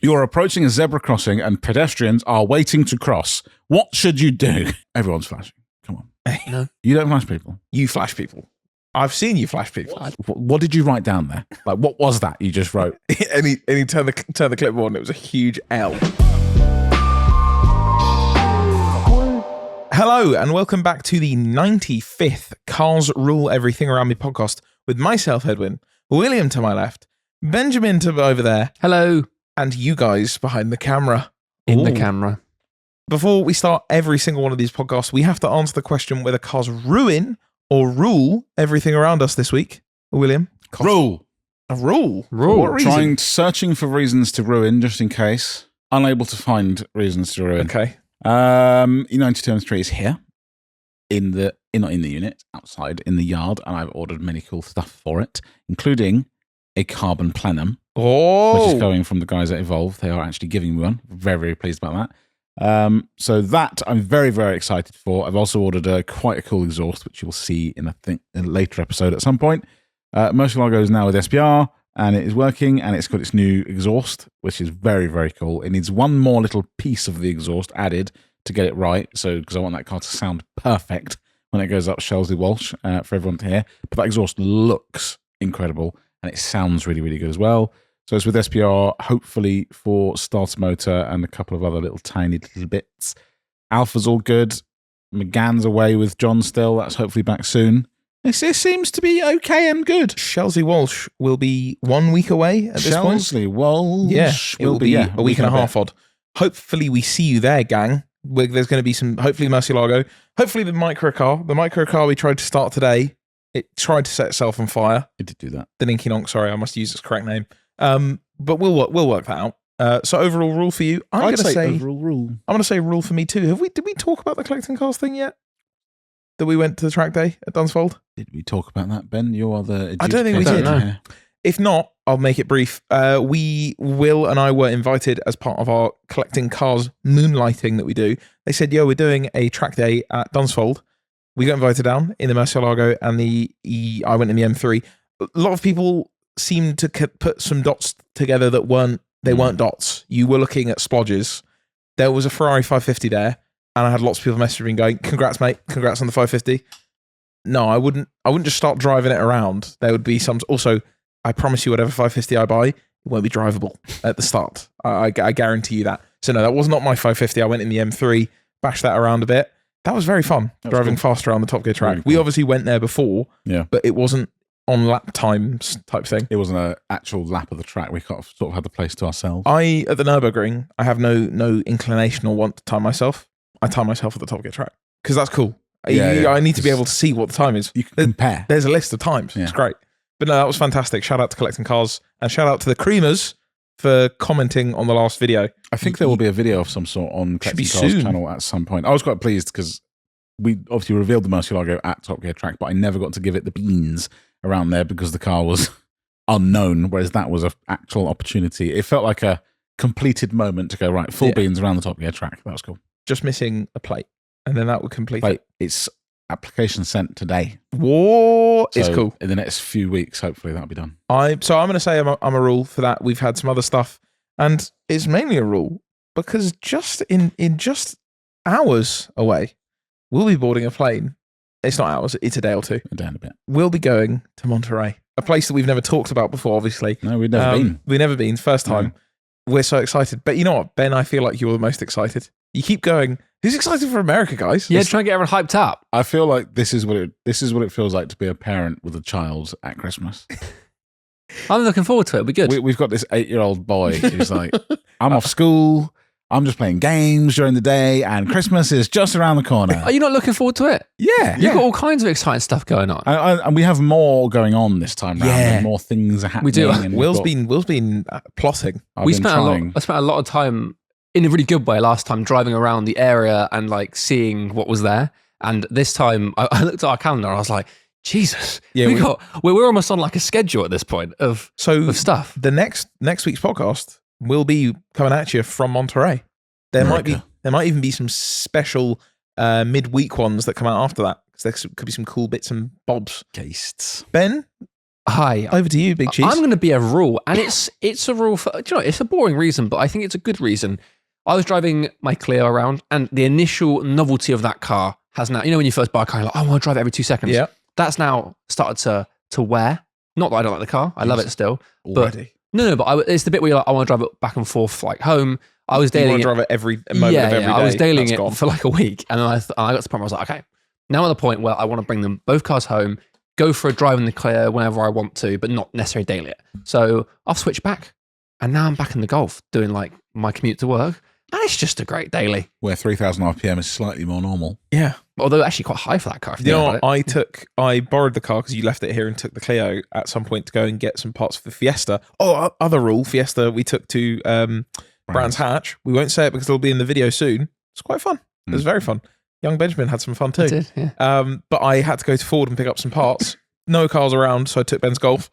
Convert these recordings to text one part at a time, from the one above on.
You're approaching a zebra crossing and pedestrians are waiting to cross. What should you do? Everyone's flashing. Come on. No. You don't flash people. You flash people. I've seen you flash people. What did you write down there? Like, what was that you just wrote? and he turned the clipboard and it was a huge L. Hello and welcome back to the 95th Cars Rule Everything Around Me podcast with myself, Edwin, William to my left, Benjamin to over there. Hello. And you guys behind the camera. In the camera. Before we start every single one of these podcasts, we have to answer the question whether cars ruin or rule everything around us this week. William? Rule. A rule? Rule. What reason? Searching for reasons to ruin, just in case. Unable to find reasons to ruin. Okay. E92 is here. Not in the unit, outside in the yard, and I've ordered many cool stuff for it, including a carbon plenum. Oh, Which is going from the guys at Evolve. They are actually giving me one. Very, very pleased about that. So that I'm very, very excited for. I've also ordered quite a cool exhaust, which you'll see in a later episode at some point. Murcielago is now with SPR, and it is working, and it's got its new exhaust, which is very, very cool. It needs one more little piece of the exhaust added to get it right, so because I want that car to sound perfect when it goes up Shelsley Walsh for everyone to hear. But that exhaust looks incredible, and it sounds really, really good as well. So it's with SPR, hopefully for starter motor and a couple of other little tiny little bits. Alpha's all good. McGann's away with John still. That's hopefully back soon. It seems to be okay and good. Shelsley Walsh will be 1 week away at this point. Shelsley Walsh. Yeah, it will be a week and a half bit. odd. Hopefully we see you there, gang. There's going to be some, hopefully Murcielago. Hopefully the microcar. The microcar we tried to start today, it tried to set itself on fire. It did do that. The Ninky Nonk, sorry, I must use its correct name. But we'll work that out. So overall rule for you, I'm going to say overall rule. I'm going to say rule for me too. Did we talk about the collecting cars thing yet? That we went to the track day at Dunsfold? Did we talk about that, Ben? You are the I don't think we adjudicator did. here. If not, I'll make it brief. Will and I were invited as part of our collecting cars moonlighting that we do. They said, yo, we're doing a track day at Dunsfold. We got invited down in the Murcielago and I went in the M3. A lot of people seemed to put some dots together that weren't dots. You were looking at splodges. There was a Ferrari 550 there, and I had lots of people messaging me going, congrats, mate. Congrats on the 550. No, I wouldn't just start driving it around. There would be some... Also, I promise you, whatever 550 I buy, it won't be drivable at the start. I guarantee you that. So no, that was not my 550. I went in the M3, bashed that around a bit. That was very fun, driving faster around the Top Gear track. We obviously went there before, but it wasn't on lap times type thing. It wasn't an actual lap of the track. We sort of had the place to ourselves. At the Nürburgring, I have no inclination or want to time myself. I time myself at the Top Gear track because that's cool. I need to be able to see what the time is. You can compare. There's a list of times. Yeah. It's great. But no, that was fantastic. Shout out to Collecting Cars and shout out to the Creamers for commenting on the last video. I think there will be a video of some sort on Collecting Cars channel at some point. I was quite pleased because we obviously revealed the Murcielago at Top Gear track, but I never got to give it the beans around there because the car was unknown, whereas that was an actual opportunity. It felt like a completed moment to go, right, full beans around the Top Gear track. That was cool. Just missing a plate, and then that would complete it. It's application sent today. Whoa, it's cool. In the next few weeks, hopefully that'll be done. So I'm going to say I'm a rule for that. We've had some other stuff, and it's mainly a rule because just in hours away, we'll be boarding a plane. It's not hours, it's a day or two. A day and a bit. We'll be going to Monterey, a place that we've never talked about before, obviously. No, we've never been. We've never been, first time. No. We're so excited. But you know what, Ben, I feel like you're the most excited. You keep going, who's excited for America, guys? Yeah, trying to get everyone hyped up. I feel like this is what it feels like to be a parent with a child at Christmas. I'm looking forward to it. It'll be good. We've got this 8-year-old boy who's like, I'm off school. I'm just playing games during the day, and Christmas is just around the corner. Are you not looking forward to it? Yeah. You've got all kinds of exciting stuff going on. And we have more going on this time round. Yeah. And more things are happening. We do. Will's been plotting. I spent a lot of time, in a really good way, last time driving around the area and like seeing what was there. And this time, I looked at our calendar and I was like, Jesus, we're almost on like a schedule at this point of stuff. The next week's podcast will be coming at you from Monterey. There might even be some special midweek ones that come out after that. Because there could be some cool bits and bobs. Castes. Ben, Hi. Over to you, Big Cheese. I'm going to be a rule, and it's a rule for, do you know, it's a boring reason, but I think it's a good reason. I was driving my Clio around, and the initial novelty of that car has now, you know, when you first buy a car, you're like, I want to drive it every 2 seconds. Yeah. That's now started to wear. Not that I don't like the car. I love it still. Already. But no, it's the bit where you're like, I want to drive it back and forth, like home. I was You daily. want to drive it every moment of every day. I was dailying it gone. for like a week, and then I got to the point where I was like, okay, now I'm at the point where I want to bring them both cars home, go for a drive in the Clio whenever I want to, but not necessarily daily it. So I've switched back, and now I'm back in the Golf doing like my commute to work, and it's just a great daily. Where 3,000 RPM is slightly more normal. Yeah. Although actually quite high for that car. You know what? I borrowed the car because you left it here and took the Clio at some point to go and get some parts for the Fiesta. Oh, other rule, Fiesta we took to Brands Hatch. We won't say it because it'll be in the video soon. It's quite fun. It was very fun. Young Benjamin had some fun too. I did, yeah. But I had to go to Ford and pick up some parts. No cars around, so I took Ben's Golf.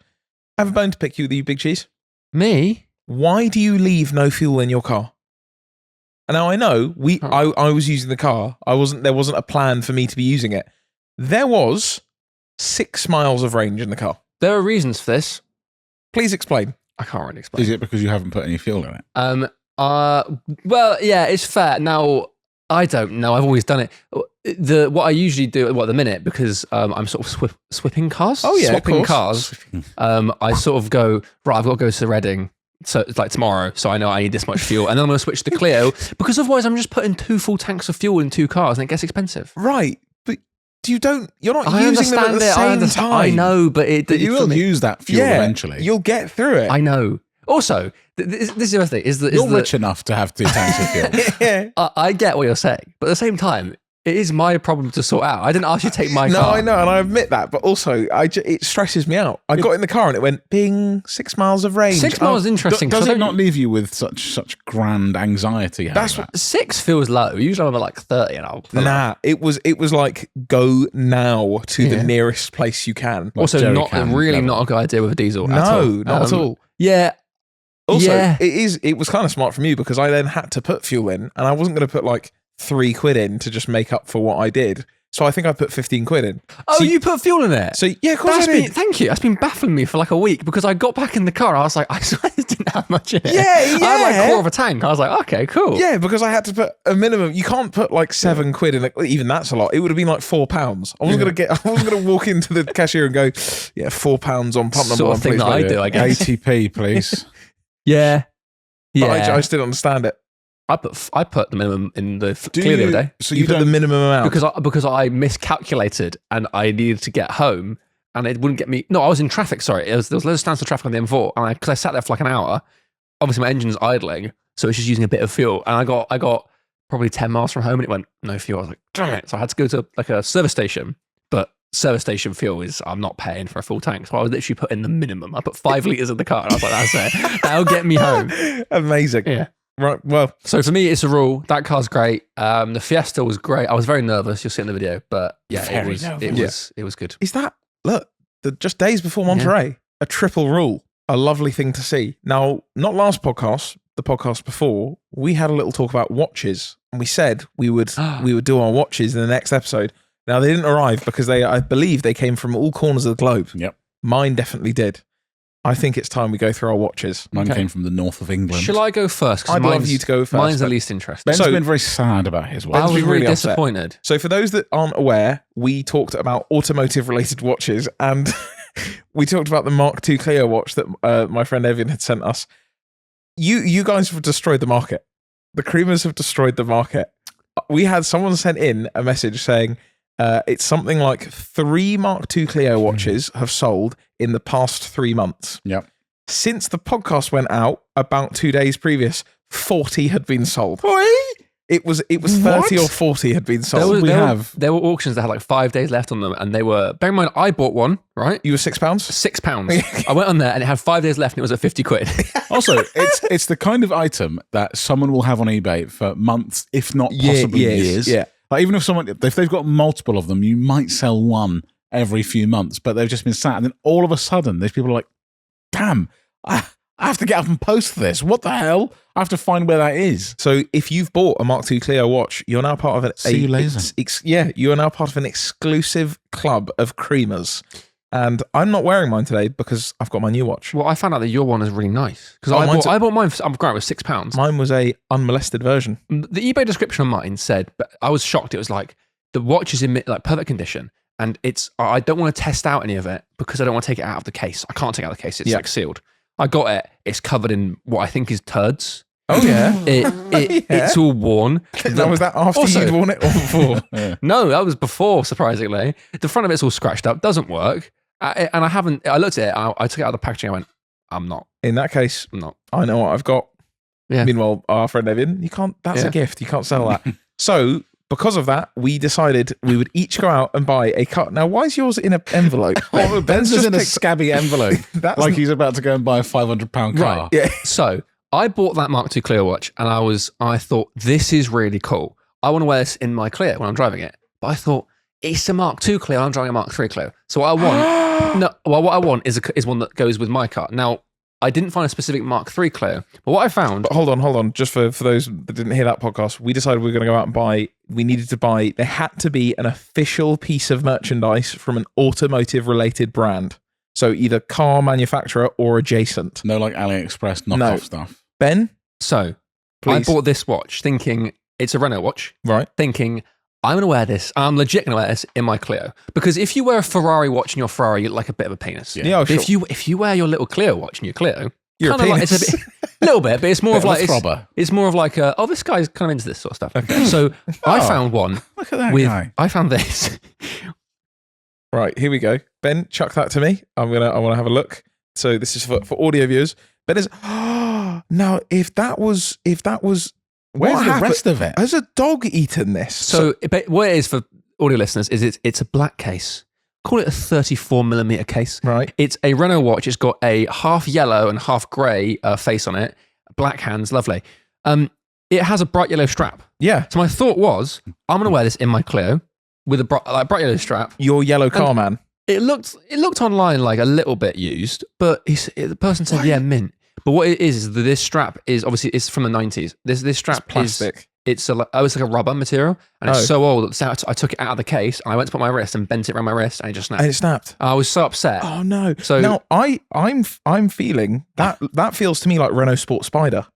I have a bone to pick you with you, Big Cheese. Me? Why do you leave no fuel in your car? And now I know I was using the car. There wasn't a plan for me to be using it. There was 6 miles of range in the car. There are reasons for this. Please explain. I can't really explain. Is it because you haven't put any fuel in it? Well, yeah, it's fair. Now, I don't know. I've always done it. What I usually do at the minute, because I'm sort of swapping cars. Oh, yeah, swapping cars. I sort of go, right, I've got to go to Reading. So it's like tomorrow, so I know I need this much fuel, and then I'm going to switch to Clio because otherwise I'm just putting 2 full tanks of fuel in 2 cars, and it gets expensive. Right, but you're not using them at the same time. I know, but you will use that fuel eventually. You'll get through it. I know. Also, this is the other thing. You're rich enough to have 2 tanks of fuel. Yeah. I get what you're saying, but at the same time, it is my problem to sort out. I didn't ask you to take my car. No, I know, and I admit that, but also it stresses me out. I got in the car and it went, bing, 6 miles of range. 6 miles is interesting. Does it not leave you with such grand anxiety? That's what 6 feels low. Usually I'm at like 30 and I'll pull Nah, it was like go now to the nearest place you can. Like also, not a good idea with a diesel. No, at all. not at all. Yeah. Also, it was kind of smart for me because I then had to put fuel in, and I wasn't going to put like £3 in to just make up for what I did. So I think I put 15 quid in. Oh, so you put fuel in it? So yeah, of course I did. Thank you. That's been baffling me for like a week because I got back in the car and I was like, I didn't have much in it. Yeah. I had like a quarter of a tank. I was like, okay, cool. Yeah, because I had to put a minimum. You can't put like £7 in it. Even that's a lot. It would have been like £4. I wasn't going to walk into the cashier and go, yeah, £4 on pump number sort one. Of thing please, that I do, I guess. 80p, please. Yeah. But I just didn't understand it. I put the minimum in the Clio the other day. So you put the minimum amount? Because I miscalculated and I needed to get home and it wouldn't get me. No, I was in traffic, sorry. There was loads of standstill traffic on the M4 and because I sat there for like an hour, obviously my engine's idling, so it's just using a bit of fuel. And I got probably 10 miles from home and it went, no fuel. I was like, damn it. So I had to go to like a service station, but service station fuel I'm not paying for a full tank. So I would literally put in the minimum. I put 5 litres in the car and I was like, that's it. That'll get me home. Amazing. Yeah. Right, well. So for me, it's a rule. That car's great. The Fiesta was great. I was very nervous. You'll see it in the video, but yeah, it was good. Is that, look, just days before Monterey, a triple rule, a lovely thing to see. Now, not last podcast, the podcast before, we had a little talk about watches and we said we would do our watches in the next episode. Now, they didn't arrive because I believe they came from all corners of the globe. Yep. Mine definitely did. I think it's time we go through our watches. Mine came from the north of England. Shall I go first? I'd love you to go first. Mine's the least interesting. Ben's been very sad about his watch. I was really disappointed. So for those that aren't aware, we talked about automotive-related watches, and we talked about the Mark II Clio watch that my friend Evian had sent us. You guys have destroyed the market. The creamers have destroyed the market. We had someone sent in a message saying it's something like 3 Mark II Clio watches have sold in the past 3 months. Yep. Since the podcast went out about 2 days previous, 40 had been sold. It was 30 or 40 had been sold. There were auctions that had like 5 days left on them, and they were. Bear in mind, I bought one. Right, you were £6. £6. I went on there and it had 5 days left, and it was at 50 quid. Also, it's the kind of item that someone will have on eBay for months, if not possibly years. Yeah. Like even if they've got multiple of them, you might sell one every few months, but they've just been sat, and then all of a sudden, there's people like, "Damn, I have to get up and post this. What the hell? I have to find where that is." So if you've bought a Mark II Clio watch, you're now part of See you later. you are now part of an exclusive club of creamers. And I'm not wearing mine today because I've got my new watch. Well, I found out that your one is really nice because I bought mine. I'm great. It was £6. Mine was a unmolested version. The eBay description on mine said, but I was shocked. It was like the watch is in like perfect condition, and I don't want to test out any of it because I don't want to take it out of the case. I can't take it out of the case. It's like sealed. I got it. It's covered in what I think is turds. Oh yeah, it's all worn. Now, was that after you'd worn it or before? No, that was before. Surprisingly, the front of it's all scratched up. Doesn't work. And I haven't. I looked at it. I took it out of the packaging. I went, I'm not. In that case, I'm not. I know what I've got. Yeah. Meanwhile, our friend Evan, you can't. That's a gift. You can't sell that. So because of that, we decided we would each go out and buy a cut. Now, why is yours in an envelope? Ben's just in a scabby envelope, like he's about to go and buy a £500 car. Right. Yeah. So I bought that Mark II Clio watch, and I thought this is really cool. I want to wear this in my Clio when I'm driving it. But I thought it's a Mark II Clio. I'm driving a Mark III Clio. So what I want, what I want is one that goes with my car. Now, I didn't find a specific Mark III Clio, but what I found. But hold on. Just for those that didn't hear that podcast, we decided we were going to go out and buy. There had to be an official piece of merchandise from an automotive related brand. So either car manufacturer or adjacent. No, like AliExpress knockoff stuff. Ben? So, please. I bought this watch thinking it's a Renault watch. Right. Thinking, I'm going to wear this. I'm legit going to wear this in my Clio. Because if you wear a Ferrari watch in your Ferrari, you look like a bit of a penis. Yeah, sure. If you wear your little Clio watch in your Clio, you're a penis. Like, it's a little bit, but it's more of like it's more of like this guy's kind of into this sort of stuff. Okay. So I found one. Look at that guy. I found this. Right, here we go. Ben, chuck that to me. I want to have a look. So this is for audio viewers. Ben is now if that was where's the rest of it? Has a dog eaten this? So what it is for audio listeners is it's a black case. Call it a 34mm case. Right. It's a Renault watch. It's got a half yellow and half grey face on it. Black hands, lovely. It has a bright yellow strap. Yeah. So my thought was, I'm going to wear this in my Clio with a bright yellow strap. Your yellow car man. It looked online like a little bit used, but the person said, yeah, mint. But what it is that this strap is obviously it's from the 90s. This strap it's plastic. It's like a rubber material, and it's so old. So I took it out of the case, and I went to put my wrist and bent it around my wrist, and it just snapped. And it snapped. I was so upset. Oh no! So now I'm feeling that feels to me like Renault Sport Spider.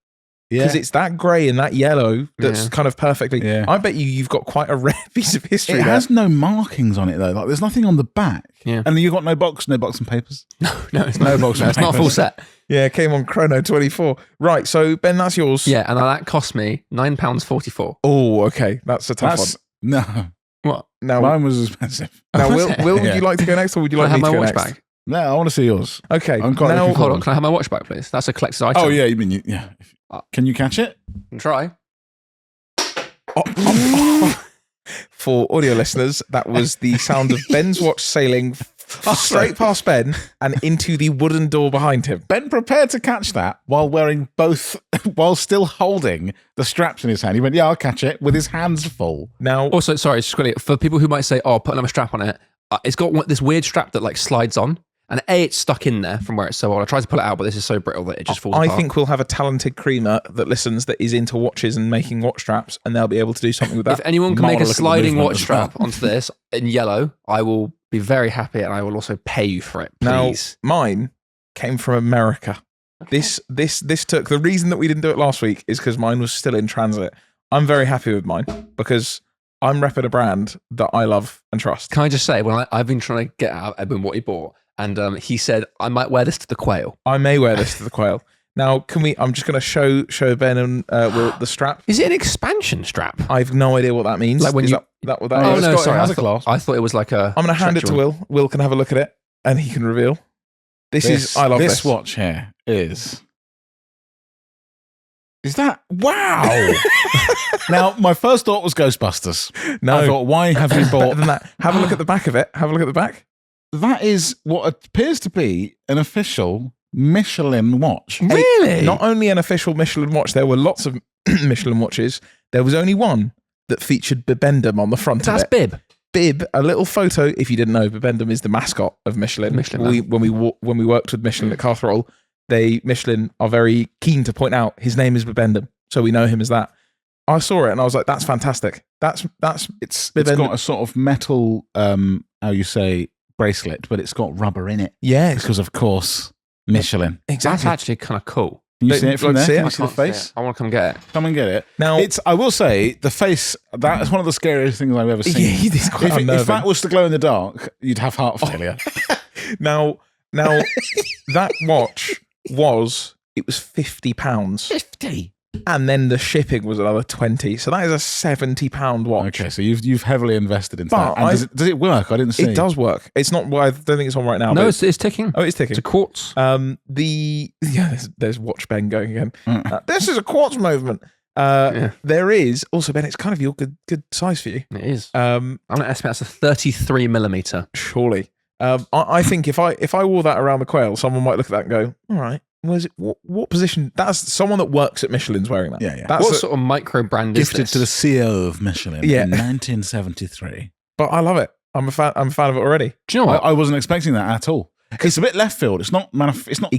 Because it's that grey and that yellow that's kind of perfectly. Yeah. I bet you've got quite a rare piece of history. It has no markings on it though. Like there's nothing on the back. Yeah. And you've got no box and papers. No, it's no box. No, it's not a full set. Yeah, it came on Chrono 24. Right, so Ben, that's yours. Yeah, and that cost me £9.44. Oh, okay, that's a tough one. No. What? Now mine was expensive. Now, Will, would you like to go next, or would you like me to go next? Back? No, I want to see yours. Okay. Hold on. Can I have my watch back, please? That's a collector's item. Oh yeah, you mean yeah. Can you catch it? Try. For audio listeners, that was the sound of Ben's watch sailing straight past Ben and into the wooden door behind him. Ben prepared to catch that while while still holding the straps in his hand. He went, "Yeah, I'll catch it," with his hands full. Now, also, sorry, just quickly, for people who might say, "Oh, put another strap on it," it's got this weird strap that like slides on. And it's stuck in there from where it's so old. I tried to pull it out, but this is so brittle that it just falls apart. I think we'll have a talented creamer that listens that is into watches and making watch straps, and they'll be able to do something with that. If anyone can make a sliding watch strap onto this in yellow, I will be very happy, and I will also pay you for it, please. Now, mine came from America. Okay. This took... The reason that we didn't do it last week is because mine was still in transit. I'm very happy with mine because I'm repping a brand that I love and trust. Can I just say, when I've been trying to get out of Edwin what he bought, and he said, I might wear this to the quail. I may wear this to the quail. Now, I'm just going to show Ben and Will the strap. Is it an expansion strap? I've no idea what that means. Like when is that what that is? Oh, no, sorry. I thought it was like a... I'm going to hand it to Will. Will can have a look at it, and he can reveal. I love this. This watch here is that... Wow! Now, my first thought was Ghostbusters. No. I thought, why have you bought... Better than that. Have a look at the back of it. Have a look at the back. That is what appears to be an official Michelin watch. Really? Not only an official Michelin watch, there were lots of Michelin watches. There was only one that featured Bibendum on the front of it. That's Bib. Bib, a little photo. If you didn't know, Bibendum is the mascot of Michelin. When we worked with Michelin at Carsruleeverything, Michelin are very keen to point out his name is Bibendum, so we know him as that. I saw it and I was like, "That's fantastic." It's got a sort of metal, how you say, bracelet, but it's got rubber in it. Yes. Because, of course, Michelin. Exactly. That's actually kind of cool. Can you see it from there? Can you see the can't see face? it. I want to come get it. Come and get it. Now, I will say, the face, that is one of the scariest things I've ever seen. Yeah, it is quite unnerving. If that was to glow in the dark, you'd have heart failure. Now, that watch was £50. 50? And then the shipping was another 20. So that is a £70 watch. Okay, so you've heavily invested into But that. And does it work? I didn't see. It does work. It's not. Well, I don't think it's on right now. No, it's ticking. Oh, it's ticking. It's a quartz. There's Watch Ben going again. This is a quartz movement. There is also, Ben. It's kind of your good size for you. It is. I'm gonna estimate that's a 33 millimeter. Surely. I think if I wore that around the Quail, someone might look at that and go, "All right, where's it? What position?" That's someone that works at Michelin's wearing that. Yeah. That's what sort of micro brand is gifted this? to the CEO of Michelin in 1973. But I love it. I'm a fan of it already. Do you know what? I wasn't expecting that at all. It's a bit left field. It's not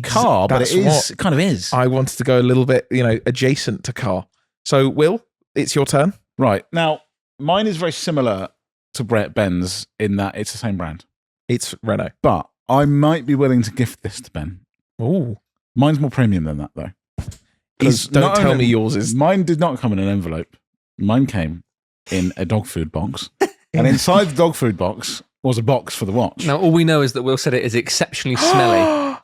car, but it kind of is. I wanted to go a little bit, adjacent to car. So, Will, it's your turn. Right. Now, mine is very similar to Ben's in that it's the same brand. It's Renault. But I might be willing to gift this to Ben. Ooh. Mine's more premium than that, though. Don't tell me yours is. Mine did not come in an envelope. Mine came in a dog food box. And inside the dog food box was a box for the watch. Now, all we know is that Will said it is exceptionally smelly.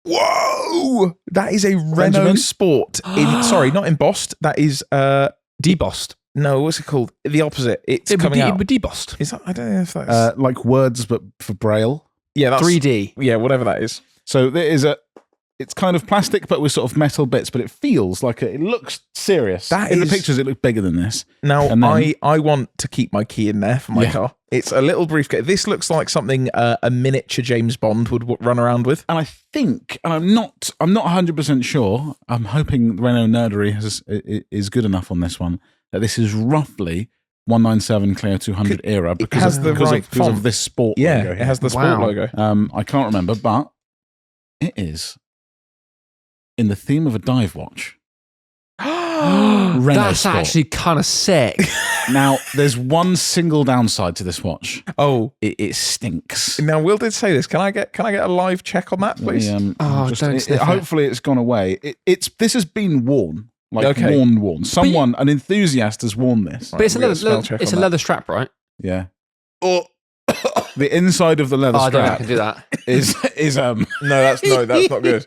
Whoa! That is a Renault Sport. Sorry, not embossed. That is Debossed. No, what's it called? The opposite. It's coming out. Debossed. Is that? I don't know if that's like words, but for Braille. Yeah, that's 3D. Yeah, whatever that is. So there is it's kind of plastic, but with sort of metal bits. But it feels like it looks serious. In the pictures, it looked bigger than this. Now, I want to keep my key in there for my car. It's a little briefcase. This looks like something a miniature James Bond would run around with. And I think, and I'm not 100% sure. I'm hoping Renault Nerdery is good enough on this one that this is roughly 197 Clio 200 era because of this sport logo. Yeah, it has the sport logo. I can't remember, but it is in the theme of a dive watch. That's Sport. actually kind of sick. Now, there's one single downside to this watch. Oh, it stinks. Now, Will did say this. Can I get a live check on that, please? Hopefully, it's gone away. This has been worn. Worn. Someone, an enthusiast, has worn this. But it's a leather strap, right? Yeah. Oh, the inside of the leather strap. I don't know if I can do that. is No, that's not good.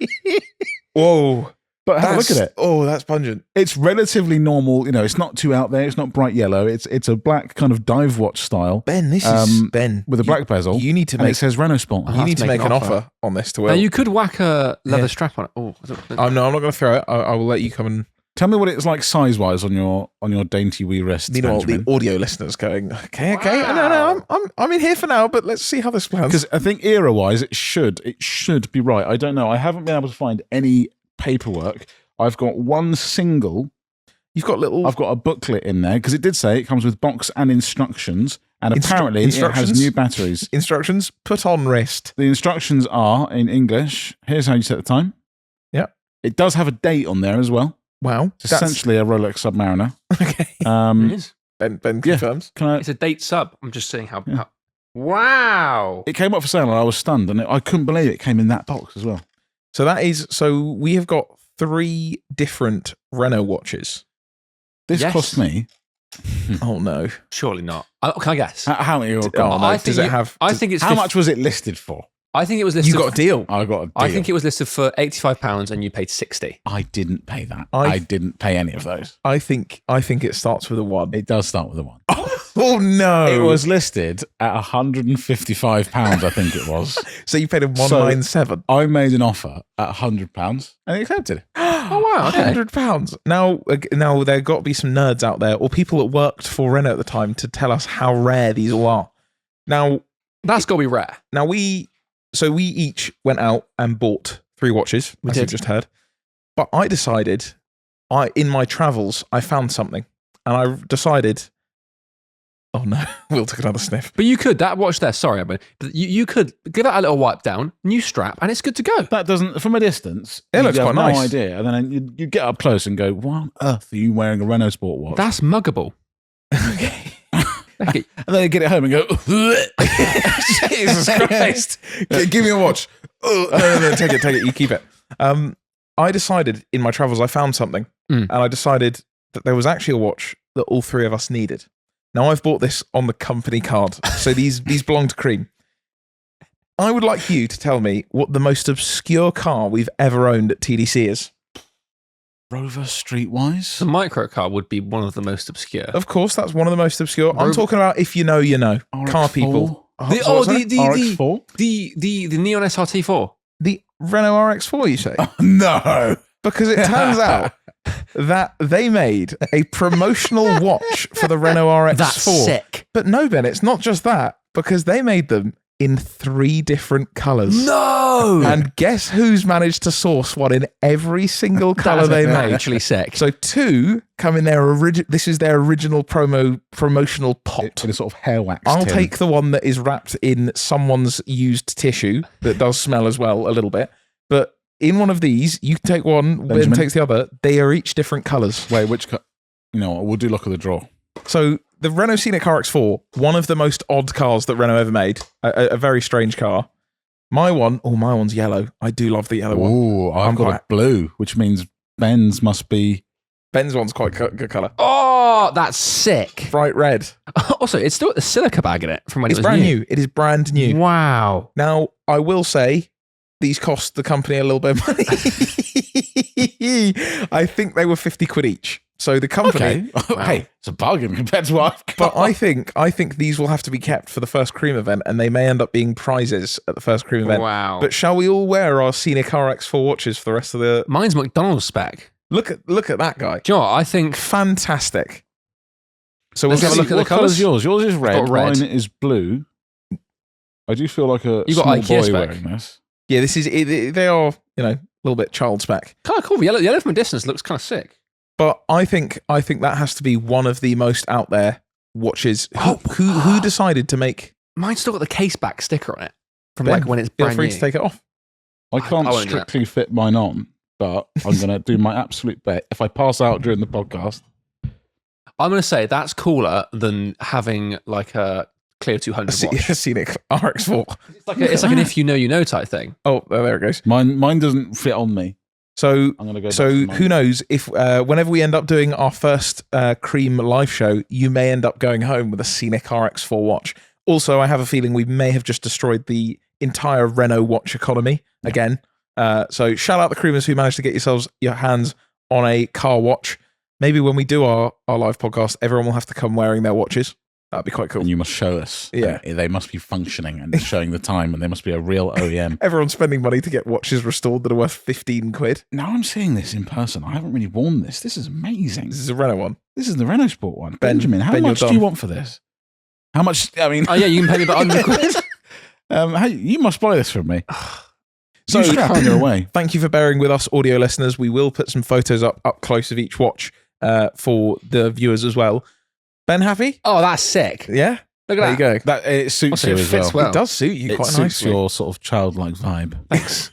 Whoa. But have a look at it. Oh, that's pungent. It's relatively normal. It's not too out there. It's not bright yellow. It's a black kind of dive watch style. Ben, this is Ben with a black bezel. You need to make. It says Renault Sport. You need to make an offer on this to Will. Now you could whack a leather strap on it. Oh, I'm not going to throw it. I will let you come and tell me what it's like size wise on your dainty wee wrists. Meanwhile, the audio listeners going, okay. Wow. No, I'm in here for now, but let's see how this plans. Because I think era wise, it should be right. I don't know. I haven't been able to find any paperwork. I've got one single. I've got a booklet in there because it did say it comes with box and instructions, and apparently it has new batteries. Instructions: put on wrist. The instructions are in English. Here's how you set the time. Yeah. It does have a date on there as well. Wow. It's essentially a Rolex Submariner. Okay. It is. Ben confirms. It's a date sub. I'm just saying how. Wow. It came up for sale and I was stunned, and I couldn't believe it came in that box as well. So we have got 3 different Renault watches. This cost me. Oh no! Surely not. Can I guess? How many? How much was it listed for? I think it was listed. You got a deal. I got a deal. I think it was listed for £85 and you paid 60. I didn't pay that. I didn't pay any of those. I think it starts with a 1. It does start with a 1. Oh no! It was listed at £155. I think it was. So you paid him 197. I made an offer at £100 and he accepted it. Oh wow! Okay. £100. Now there got to be some nerds out there or people that worked for Renault at the time to tell us how rare these all are. Now that's got to be rare. Now we each went out and bought 3 watches, as you just heard. But I decided, in my travels, I found something, and I decided. Oh no! Will took another sniff. But you could that watch there. Sorry, but you could give it a little wipe down, new strap, and it's good to go. That doesn't, from a distance. It looks quite nice. No idea, and then you get up close and go, "Why on earth are you wearing a Renault Sport watch?" That's muggable. Okay. and then they get it home and go, Jesus Christ. Give me a watch. No, take it. You keep it. I decided in my travels, I found something, and I decided that there was actually a watch that all three of us needed. Now, I've bought this on the company card, so these belong to C.R.E.A.M. I would like you to tell me what the most obscure car we've ever owned at TDC is. Rover Streetwise? The micro car would be one of the most obscure. Of course, that's one of the most obscure. I'm talking about if you know, you know. RX4? Car people. RX4? The Neon SRT4. The Renault RX4, you say? No. Because it turns out that they made a promotional watch for the Renault RX4. That's sick. But no, Ben, it's not just that, because they made them in 3 different colours. No! And guess who's managed to source one in every single colour they made? Actually sick. So 2 come in their original. This is their original promotional pot. In a sort of hair wax I'll tin. take the one that is wrapped in someone's used tissue that does smell as well a little bit. But in one of these, you take one, Ben takes the other. They are each different colours. Wait, which you know what? We'll do luck of the draw. So the Renault Scenic RX4, one of the most odd cars that Renault ever made, a very strange car. My one's yellow. I do love the yellow one. Oh, I've got a blue, which means Ben's must be... Ben's one's quite good colour. Oh, that's sick. Bright red. Also, it's still got the silica bag in it from when it was brand new. It is brand new. Wow. Now, I will say, these cost the company a little bit of money. I think they were 50 quid each. So the company... Okay. Wow. Hey, it's a bargain compared to what I've got. But I think these will have to be kept for the first C.R.E.A.M event, and they may end up being prizes at the first C.R.E.A.M event. Wow. But shall we all wear our Scenic RX4 watches for the rest of the... Mine's McDonald's spec. Look at that guy. Do you know what? I think... Fantastic. So Let's we'll have a look at the what colour's colours. yours? Yours is red. red. Mine is blue. I do feel like a You got small IKEA boy spec. wearing this. Yeah, this is... They are, a little bit child spec. Kind of cool. Yellow from a distance looks kind of sick. But I think that has to be one of the most out there watches. Who decided to make... Mine's still got the case back sticker on it from Ben, like when it's Feel brand free new. to take it off. I can't I won't do that. strictly fit mine on, but I'm going to do my absolute bet. If I pass out during the podcast... I'm going to say that's cooler than having like a Clio 200 watch. A Scenic RX4. It's like an if you know type thing. Oh, there it goes. Mine doesn't fit on me. So I'm going to go. So who knows if whenever we end up doing our first C.R.E.A.M live show, you may end up going home with a Scenic RX4 watch. Also, I have a feeling we may have just destroyed the entire Renault watch economy again. So shout out the C.R.E.A.Mers who managed to get your hands on a car watch. Maybe when we do our live podcast, everyone will have to come wearing their watches. That'd be quite cool. And you must show us. Yeah. They must be functioning and showing the time, and they must be a real OEM. Everyone's spending money to get watches restored that are worth 15 quid. Now I'm seeing this in person. I haven't really worn this. This is amazing. This is a Renault one. This is the Renault Sport one. Ben, Benjamin, how much do you want for this? How much? I mean, Oh yeah, you can pay me about 100 quid. you must buy this from me. So strap it away. Thank you for bearing with us, audio listeners. We will put some photos up close of each watch for the viewers as well. Ben, happy? Oh, that's sick. Yeah? Look at There you go. That it suits Also, you it as fits well. well. It does suit you It quite suits nicely. your sort of childlike vibe. Thanks.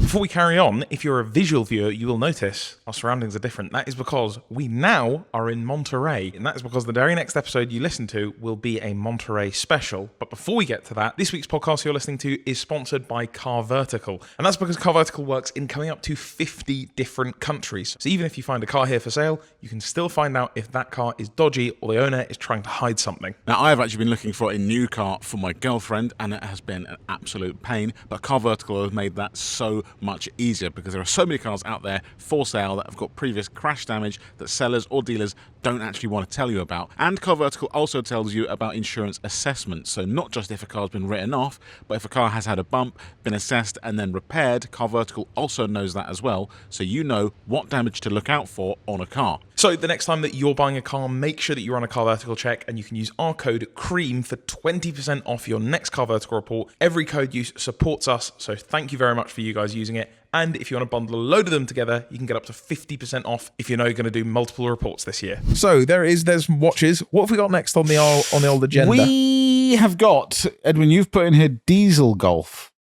Before we carry on, if you're a visual viewer, you will notice our surroundings are different. That is because we now are in Monterey, and that is because the very next episode you listen to will be a Monterey special. But before we get to that, this week's podcast you're listening to is sponsored by Car Vertical, and that's because Car Vertical works in coming up to 50 different countries. So even if you find a car here for sale, you can still find out if that car is dodgy or the owner is trying to hide something. Now, I've actually been looking for a new car for my girlfriend, and it has been an absolute pain, but Car Vertical has made that so much easier because there are so many cars out there for sale that have got previous crash damage that sellers or dealers don't actually want to tell you about. And Car Vertical also tells you about insurance assessments, so not just if a car's been written off, but if a car has had a bump, been assessed and then repaired, Car Vertical also knows that as well, so you know what damage to look out for on a car. So the next time that you're buying a car, make sure that you run a Car Vertical check, and you can use our code C.R.E.A.M for 20% off your next Car Vertical report. Every code use supports us, so thank you very much for you guys using it. And if you want to bundle a load of them together, you can get up to 50% off if you're now going to do multiple reports this year. So there's watches. What have we got next on the old agenda? We have got, Edwin, you've put in here Diesel Golf.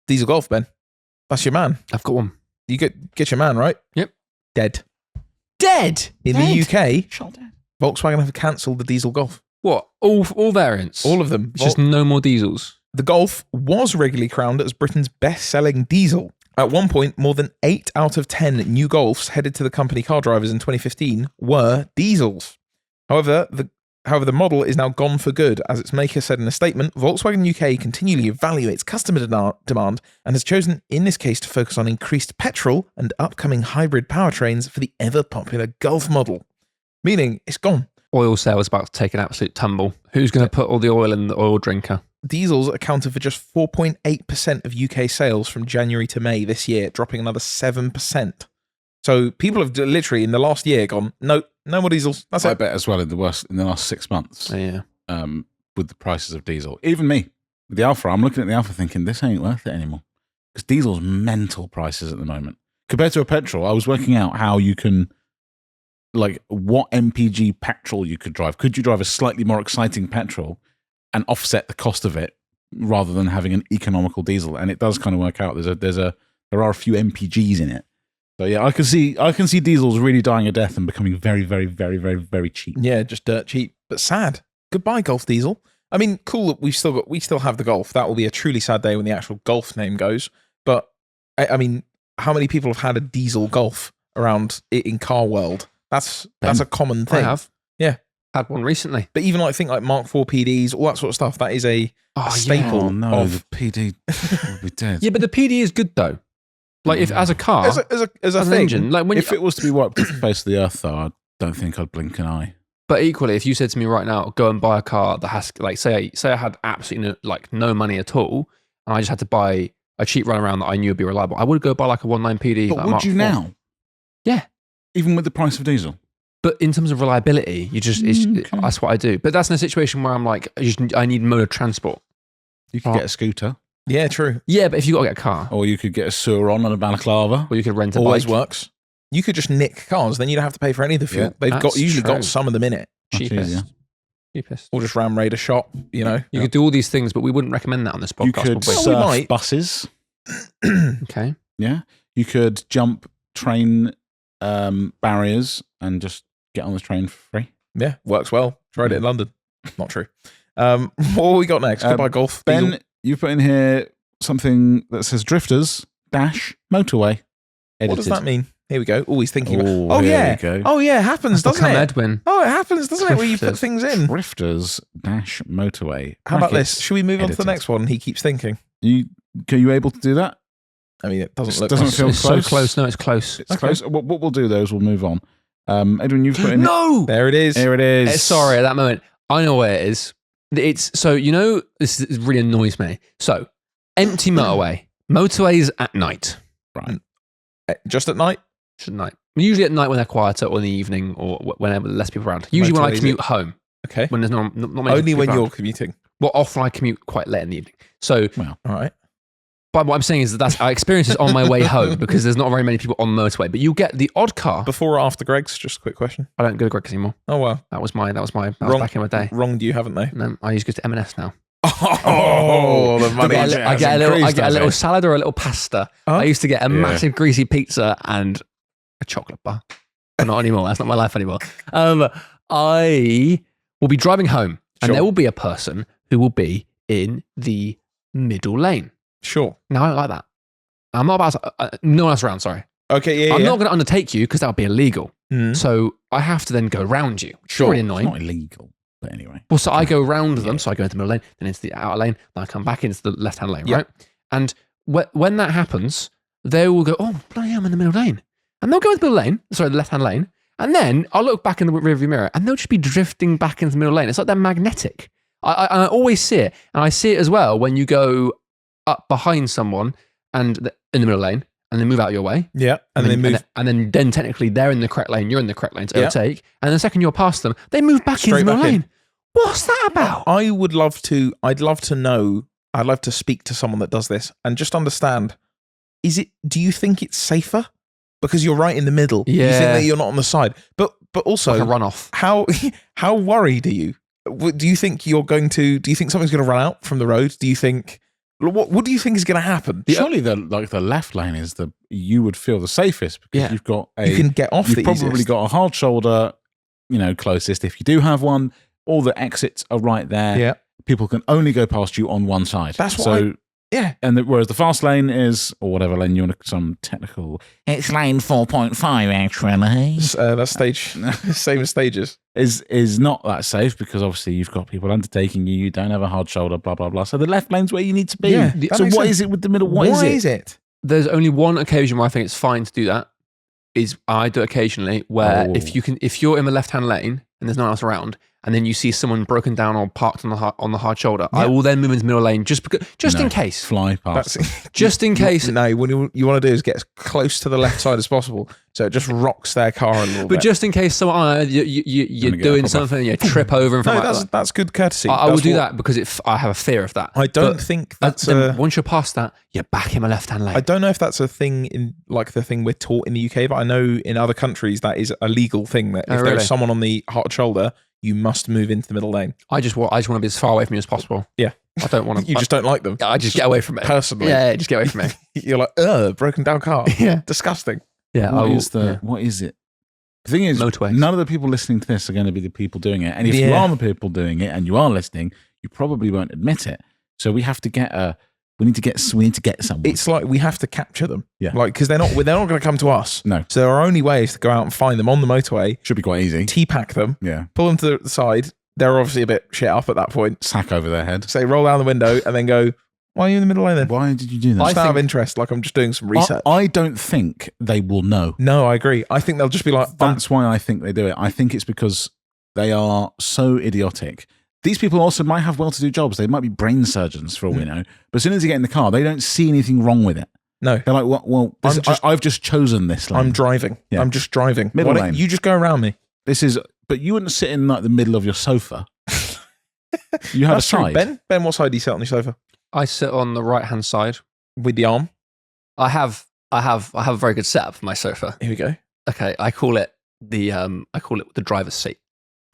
Diesel Golf, Ben. That's your man. I've got one. You get your man, right? Yep. Dead. Dead? In the UK, Shot dead. Volkswagen have cancelled the diesel Golf. What? All variants? All of them. Just no more diesels. The Golf was regularly crowned as Britain's best-selling diesel. At one point, more than 8 out of 10 new Golfs headed to the company car drivers in 2015 were diesels. However, the model is now gone for good. As its maker said in a statement, Volkswagen UK continually evaluates customer demand and has chosen, in this case, to focus on increased petrol and upcoming hybrid powertrains for the ever-popular Golf model. Meaning, it's gone. Oil sales about to take an absolute tumble. Who's going to put all the oil in the oil drinker? Diesels accounted for just 4.8% of UK sales from January to May this year, dropping another 7%. So people have literally in the last year gone, no more diesels. That's I it. bet as well in the last 6 months. Yeah. With the prices of diesel, even me with the Alpha, I'm looking at the Alpha thinking this ain't worth it anymore because diesel's mental prices at the moment compared to a petrol. I was working out how you can, like, what MPG petrol you could drive. Could you drive a slightly more exciting petrol and offset the cost of it rather than having an economical diesel? And it does kind of work out. There are a few MPGs in it. So yeah, I can see diesels really dying a death and becoming very, very, very, very, very cheap. Yeah, just dirt cheap, but sad. Goodbye, Golf diesel. I mean, cool that we still have the Golf. That will be a truly sad day when the actual Golf name goes. But I mean, how many people have had a diesel Golf around in car world? That's a common thing. I have. Yeah, had one recently. But even like think like Mark IV PDs, all that sort of stuff. That is a staple. Oh no, of the PD will be dead. Yeah, but the PD is good though. Like if as a car, as a an thing. engine, like when if it was to be wiped off the face of the earth, though, I don't think I'd blink an eye. But equally, if you said to me right now, go and buy a car that has, like, say I had absolutely no money at all, and I just had to buy a cheap runaround that I knew would be reliable, I would go buy like a 1.9 PD. But like would Mark you IV. now? Yeah. Even with the price of diesel? But in terms of reliability, that's what I do. But that's in a situation where I'm like, I need mode of transport. You could get a scooter. Yeah, true. Yeah, but if you got to get a car, Or you could get a C.R.E.A.M and a balaclava. or you could rent a Always bike, works. You could just nick cars, then you don't have to pay for any of the fuel. Yeah, They've that's usually true. got some of them in it. Much easier. cheapest. Or just ram raid a shop, you know. You could do all these things, but we wouldn't recommend that on this podcast. You could would we? we surf might. buses. Okay. Yeah. You could jump train barriers and just get on the train for free. Yeah, works well. Tried it in London. Not true. What have we got next? Goodbye, Golf. Ben, Diesel. you put in here something that says drifters dash motorway. Edited. What does that mean? Here we go. Always thinking about. Oh, Oh, here yeah. we go. Oh, yeah. It happens, doesn't Become it? Edwin. Oh, it happens, doesn't it? Where you put Drifters. things in. Drifters dash motorway. How about Brackets this? Should we move on to the edited. next one? He keeps thinking. Are you able to do that? I mean, it doesn't It look. doesn't feel It's close. so close. No, it's close. It's close. What we'll do though is we'll move on. Edwin, you've put in. No! There it is. Here it is. Sorry, at that moment, I know where it is. It's so this really annoys me. So empty motorways at night. Right. Just at night. Just at night. Usually at night when they're quieter, or in the evening, or whenever there's less people around. Usually when I Motorways, commute home, Okay. when there's not many Only people when around. you're commuting. Well, often I commute quite late in the evening. So, All right. but what I'm saying is that I experience this on my way home because there's not very many people on the motorway. But you get the odd car. Before or after Greg's? Just a quick question. I don't go to Greg's anymore. Oh, wow. That was back in my day. Wronged you, haven't they? And then I used to go to M&S now. Oh, the money. I get a little salad or a little pasta. Huh? I used to get a massive greasy pizza and a chocolate bar. But not anymore. That's not my life anymore. I will be driving home and Sure. there will be a person who will be in the middle lane. Sure. Now, I don't like that. I'm not about to, no one else around, sorry. Okay, yeah, I'm yeah. not going to undertake you because that would be illegal. Mm. So I have to then go round you. Which is Sure. really It's annoying. not illegal, but anyway. Well, so I go round them. So I go into the middle lane, then into the outer lane, then I come back into the left-hand lane, Yeah. right? And when that happens, they will go, oh, bloody hell, I'm in the middle lane. And they'll go into the middle lane, sorry, the left-hand lane. And then I'll look back in the rearview mirror and they'll just be drifting back into the middle lane. It's like they're magnetic. I always see it. And I see it as well when you go up behind someone and in the middle lane and they move out your way. Yeah. And they move And then technically they're in the correct lane, you're in the correct lane to Yeah. overtake. And the second you're past them, they move back Straight into the back middle in. lane. What's that about? I'd love to know, I'd love to speak to someone that does this and just understand, do you think it's safer? Because you're right in the middle. You think Yeah. that you're not on the side. But also, Like a runoff. how worried are you? Do you think something's going to run out from the road? Do you think, what do you think is going to happen? Surely the left lane is you would feel the safest because Yeah. you've got You can get off you've the probably easiest. got a hard shoulder closest. If you do have one, all the exits are right there. Yeah. People can only go past you on one side. That's what yeah. And whereas the fast lane is, or whatever lane you want to, some technical, it's lane 4.5 actually. That's same as stages. Is not that safe because obviously you've got people undertaking you. You don't have a hard shoulder, blah, blah, blah. So the left lane's where you need to be. Yeah, so what is it with the middle? What is it? There's only one occasion where I think it's fine to do that. Is I do occasionally where if you're in the left-hand lane and there's no one else around, and then you see someone broken down or parked on the hard shoulder, I will then move into middle lane in case. Fly past. Just in case. No, what you want to do is get as close to the left side as possible, so it just rocks their car a little bit. But just in case someone you're doing something and you trip over in front. No, that's good courtesy. I will do that because I have a fear of that. I don't think that's once you're past that, you're back in my left-hand lane. I don't know if that's a thing in like the thing we're taught in the UK, but I know in other countries that is a legal thing that if there's someone on the hard shoulder, you must move into the middle lane. I just want to be as far away from you as possible. Yeah. I don't want to. You just don't like them. I just get away from it. Personally. Yeah, just get away from it. You're like, broken down car. Yeah. Disgusting. Yeah. What is it? The thing is, motorways. None of the people listening to this are going to be the people doing it. And if you are the people doing it and you are listening, you probably won't admit it. So we have to get we need to get someone. It's like we have to capture them. Yeah. Like, because they're not going to come to us. No. So our only way is to go out and find them on the motorway. Should be quite easy. T-pack them. Yeah. Pull them to the side. They're obviously a bit shit up at that point. Sack over their head. Say, roll down the window and then go, why are you in the middle lane then? Why did you do that? Just out of interest, like I'm just doing some research. I don't think they will know. No, I agree. I think they'll just be like... That's why I think they do it. I think it's because they are so idiotic. These people also might have well-to-do jobs. They might be brain surgeons for all we know. But as soon as they get in the car, they don't see anything wrong with it. No. They're like, well I've just chosen this lane. I'm driving. Yeah. I'm just driving. Middle lane. You just go around me. But you wouldn't sit in like the middle of your sofa. You have a side. True. Ben, what side do you sit on your sofa? I sit on the right-hand side. With the arm? I have a very good setup for my sofa. Here we go. Okay, I call it the driver's seat.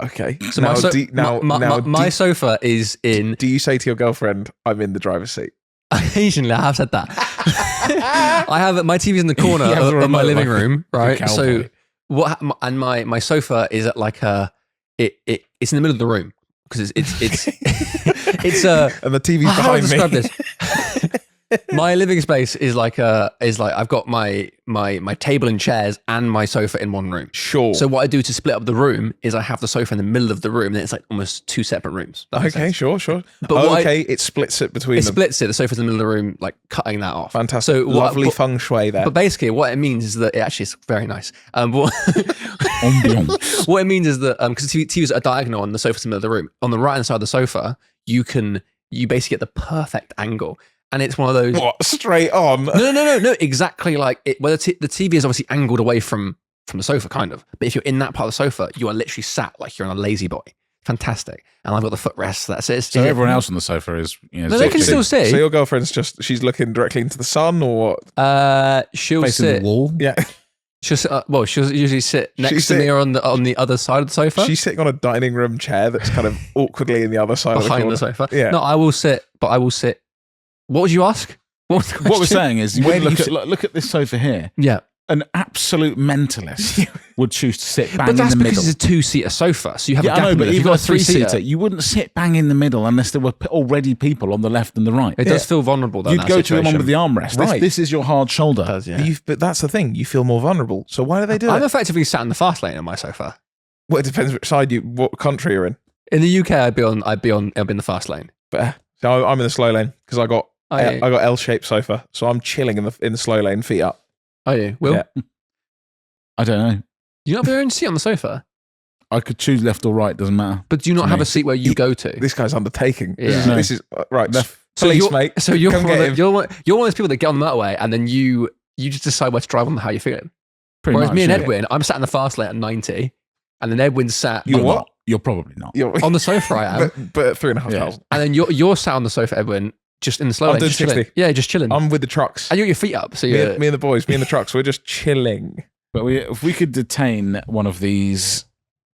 Okay. So my sofa is in. Do you say to your girlfriend, "I'm in the driver's seat"? Occasionally, I have said that. I have my TV's in the corner of my living room, right? So and my sofa is at like it's in the middle of the room because it's and the TV's behind me. Describe this. My living space is like I've got my table and chairs and my sofa in one room. Sure. So what I do to split up the room is I have the sofa in the middle of the room, and it's like almost two separate rooms. Okay, sure. But it splits it between them. It splits it. The sofa's in the middle of the room, like cutting that off. Fantastic. So lovely feng shui there. But basically, what it means is that it actually is very nice. What it means is that because the TV's at a diagonal and the sofa's in the middle of the room, on the right hand side of the sofa, you basically get the perfect angle. And it's one of those... What? Straight on? No. Exactly like it. Where the TV is obviously angled away from the sofa, kind of. But if you're in that part of the sofa, you are literally sat like you're on a lazy boy. Fantastic. And I've got the footrest. That's it. So everyone else on the sofa is... no, they can still see. So your girlfriend's she's looking directly into the sun or what? She'll facing sit... the wall? Yeah. She'll usually sit next to me or on the other side of the sofa. She's sitting on a dining room chair that's kind of awkwardly in the other side behind the sofa. Yeah. No, I will sit. What would you ask? What we're saying is, look at this sofa here. Yeah. An absolute mentalist would choose to sit bang in the middle. But that's because it's a two-seater sofa, so you have a gap. I know, but if you've got a three-seater, you wouldn't sit bang in the middle unless there were already people on the left and the right. It does feel vulnerable, though. You'd go to the one with the armrest. Right. This is your hard shoulder. It does, yeah. But that's the thing. You feel more vulnerable. So why do they do it? I'm effectively sat in the fast lane on my sofa. Well, it depends which side what country you're in. In the UK, I'd be in the fast lane. But so I'm in the slow lane because I got L-shaped sofa, so I'm chilling in the slow lane, feet up. Are you? Will? Yeah. I don't know. You not have your own seat on the sofa? I could choose left or right, doesn't matter. But do you not have a seat where you go to? This guy's undertaking. Yeah. This is right. Police, mate. So you're one of those people that get on the motorway and then you just decide where to drive on how you're feeling. Whereas me and Edwin, I'm sat in the fast lane at 90, and then Edwin's sat. You're what? You're probably not. On the sofa, I am. but at 3,500. And then you're sat on the sofa, Edwin, just in the slow lane. Doing just 60. Chilling. Yeah, just chilling. I'm with the trucks. And you got your feet up. So me and the boys, me and the trucks, we're just chilling. But if we could detain one of these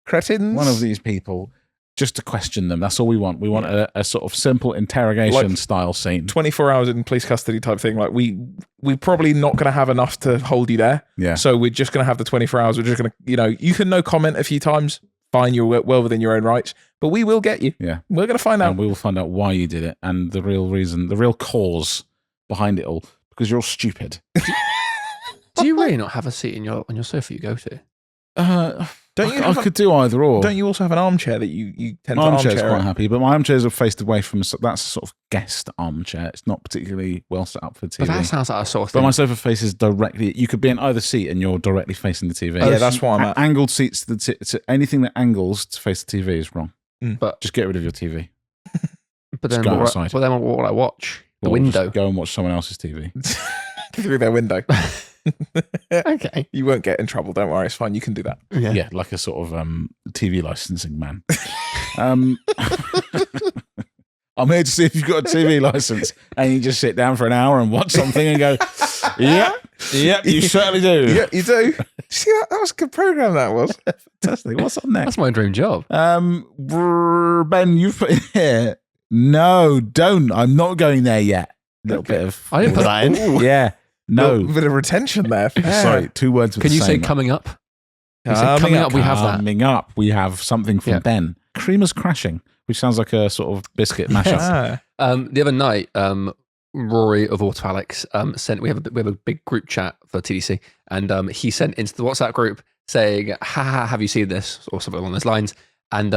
cretins, one of these people, just to question them, that's all we want. We want a sort of simple interrogation style scene. 24 hours in police custody type thing. Like we're probably not going to have enough to hold you there. Yeah. So we're just going to have the 24 hours. We're just going to, you can no comment a few times. fine. You're well within your own rights. But we will get you. Yeah. We're going to find out. And we will find out why you did it and the real reason, the real cause behind it all. Because you're all stupid. Do you really not have a seat on your sofa you go to? I could do either or. Don't you also have an armchair that you tend to armchair's armchair? quite happy, but my armchairs are faced away from. That's a sort of guest armchair. It's not particularly well set up for TV. But that sounds like a sort of But thing. my sofa faces directly. You could be in either seat and you're directly facing the TV. Yeah, that's what I'm at. Angled seats. To anything that angles to face the TV is wrong. But just get rid of your TV. But then, go outside. what will I watch? The Or window. just go and watch someone else's TV. Through their window. Okay. You won't get in trouble. Don't worry. It's fine. You can do that. Yeah, like a sort of TV licensing man. I'm here to see if you've got a TV license, and you just sit down for an hour and watch something and go, yep, you certainly do. Yeah, you do. See, that was a good program. That was Fantastic. What's on next? That's my dream job. Ben, you've put in here. No, don't. I'm not going there yet. Little bit of. I didn't put that in. Ooh. Yeah. No. A bit of retention there. Sorry, 2 words with Can the you say same. coming up? You said coming up, we have that. Coming up, we have something from Ben. Creamer's Crashing, which sounds like a sort of biscuit mashup. The other night, Rory of Auto Alex sent. We have a big group chat for TDC, and he sent into the WhatsApp group saying, "Ha, have you seen this?" or something along those lines. And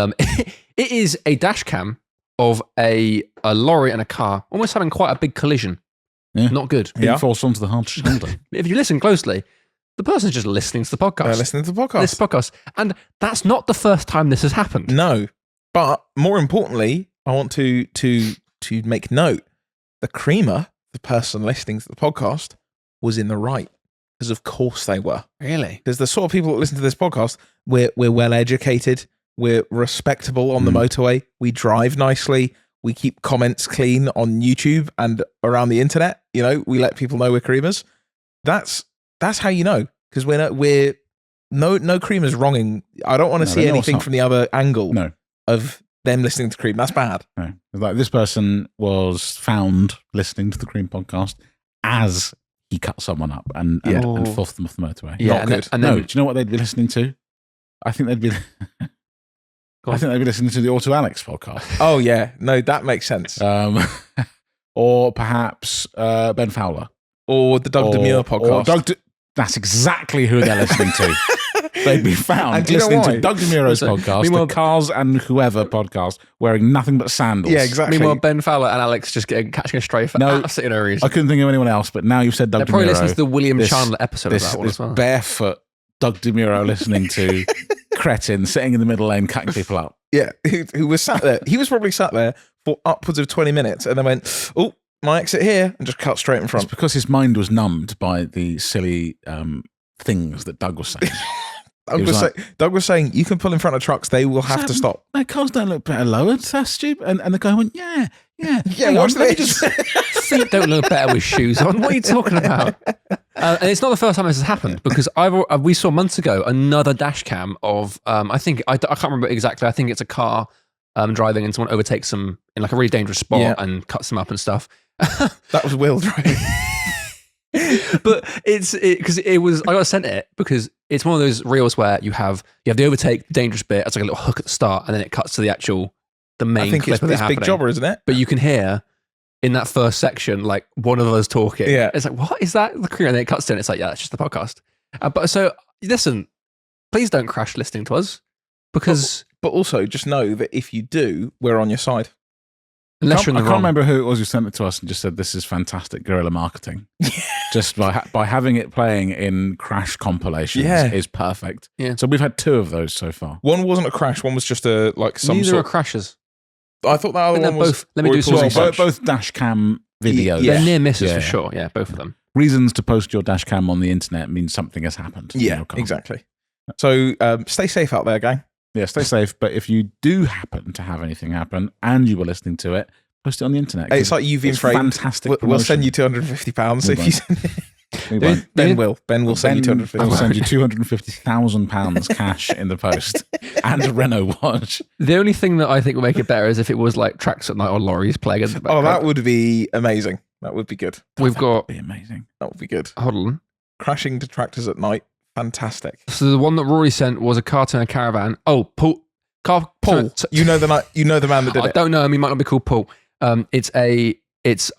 it is a dash cam of a lorry and a car almost having quite a big collision. Yeah. Not good. Being forced onto the hard shoulder. If you listen closely, the person's just listening to the podcast. They're listening to the podcast. This podcast, and that's not the first time this has happened. No, but more importantly, I want to make note: the creamer, the person listening to the podcast, was in the right, because of course they were. Really? Because the sort of people that listen to this podcast, we're well educated, we're respectable on the motorway, we drive nicely, we keep comments clean on YouTube and around the internet. You know, we let people know we're creamers. That's how you know, because we're no creamers wronging. I don't want to see anything from the other angle of them listening to Cream. That's bad. No. Like, this person was found listening to the Cream podcast as he cut someone up and forced them off the motorway. Yeah, Not good. And then, do you know what they'd be listening to? I think they'd be listening to the Auto Alex podcast. Oh yeah, no, that makes sense. Or perhaps Ben Fowler. Or the Doug Demure podcast. That's exactly who they're listening to. They'd be found And do you know listening why? to Doug Demuro's podcast, the Cars and Whoever podcast, wearing nothing but sandals. Yeah, exactly. Meanwhile, Ben Fowler and Alex just catching a stray for absolutely no reason. I couldn't think of anyone else, but now you've said Doug They're probably DeMuro. listening to the William Chandler episode of that one as well. Barefoot Doug DeMuro listening to Cretin sitting in the middle lane cutting people up. Yeah, who was sat there. He was probably sat there for upwards of 20 minutes and then went, oh, my exit here, and just cut straight in front. It's because his mind was numbed by the silly things that Doug was saying. Doug was saying, you can pull in front of trucks, they will have to stop. My cars don't look better lowered, that's stupid. And the guy went, yeah, watch this. Feet don't look better with shoes on. What are you talking about? And it's not the first time this has happened, because we saw months ago another dash cam of, I can't remember exactly, I think it's a car driving and someone overtakes them in like a really dangerous spot and cuts them up and stuff. That was Will driving. But because it was, I got sent it because it's one of those reels where you have the overtake, dangerous bit. It's like a little hook at the start, and then it cuts to the main. I think clip it's Big Jobber, isn't it? But you can hear in that first section like one of us talking. Yeah, it's like, what is that? And then it cuts to, and it's like, yeah, that's just the podcast. But so listen, please don't crash listening to us, because. But also just know that if you do, we're on your side. Unless you're in the I can't remember who it was who sent it to us and just said, this is fantastic guerrilla marketing. Just by having it playing in crash compilations is perfect. Yeah. So we've had 2 of those so far. One wasn't a crash, one was just some Neither sort are crashes. I thought the other one was... Both, let me do some research. Both dash cam videos. They're near misses for sure. Yeah, both of them. Reasons to post your dash cam on the internet means something has happened. Yeah, exactly. So stay safe out there, gang. Yeah, stay safe. But if you do happen to have anything happen and you were listening to it, post it on the internet. It's like you've been framed. Fantastic. We'll send you £250 if you send it. Ben will send you £250. I'll send you £250,000 cash in the post and a Renault watch. The only thing that I think would make it better is if it was like Tracks at Night or lorries playing in the background. Oh, that would be amazing. That would be good. That would be amazing. That would be good. Hold on. Crashing to tractors at night Fantastic. So the one that Rory sent was a car turner caravan. Oh, Paul. You know the man that did I it. don't know him. He might not be called Paul. It's a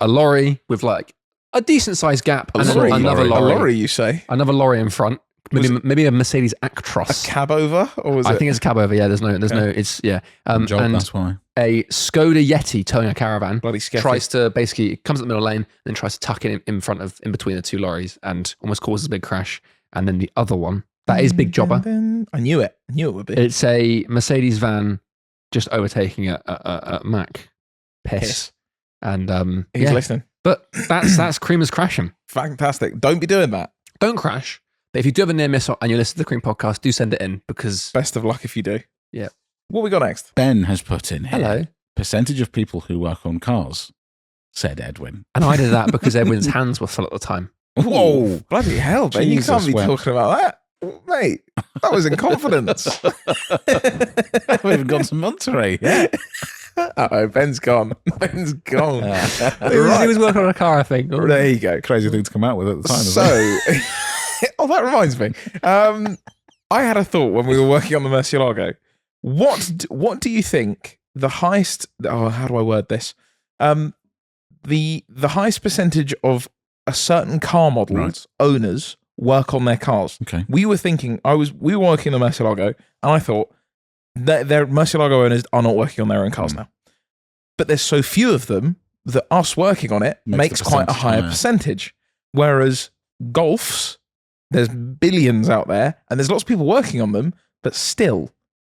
lorry with like a decent sized gap and then another lorry. A lorry, you say? Another lorry in front. Maybe a Mercedes Actros. A cab over, or was it? I think it's a cab over. Yeah, there's no. It's yeah. Job, and that's why. A Skoda Yeti towing a caravan. Bloody sketchy. Tries to basically comes at the middle lane, then tries to tuck in between the two lorries and almost causes a big crash. And then the other one that is Big Jobber. I knew it. I knew it would be. It's a Mercedes van just overtaking a Mac. Piss. And he's listening. But that's Creamers crashing. Fantastic. Don't be doing that. Don't crash. But if you do have a near miss and you listen to the Cream podcast, do send it in because best of luck if you do. Yeah. What we got next? Ben has put in here. Hello. Percentage of people who work on cars, said Edwin. And I did that because Edwin's hands were full at the time. Whoa. Bloody hell, Ben. You can't be talking about that. Mate, that was in confidence. I've even gone to Monterey. Yeah. Uh-oh, Ben's gone. Ben's gone. He was working on a car, I think. There you go. Crazy thing to come out with at the time. So, oh, that reminds me. I had a thought when we were working on the Murcielago. What do you think the highest? Oh, how do I word this? The highest percentage of a certain car model's owners work on their cars. Okay. We were thinking. We were working on the Murcielago, and I thought that their Murcielago owners are not working on their own cars now. But there's so few of them that us working on it makes quite a higher percentage. Whereas Golfs, there's billions out there, and there's lots of people working on them, but still,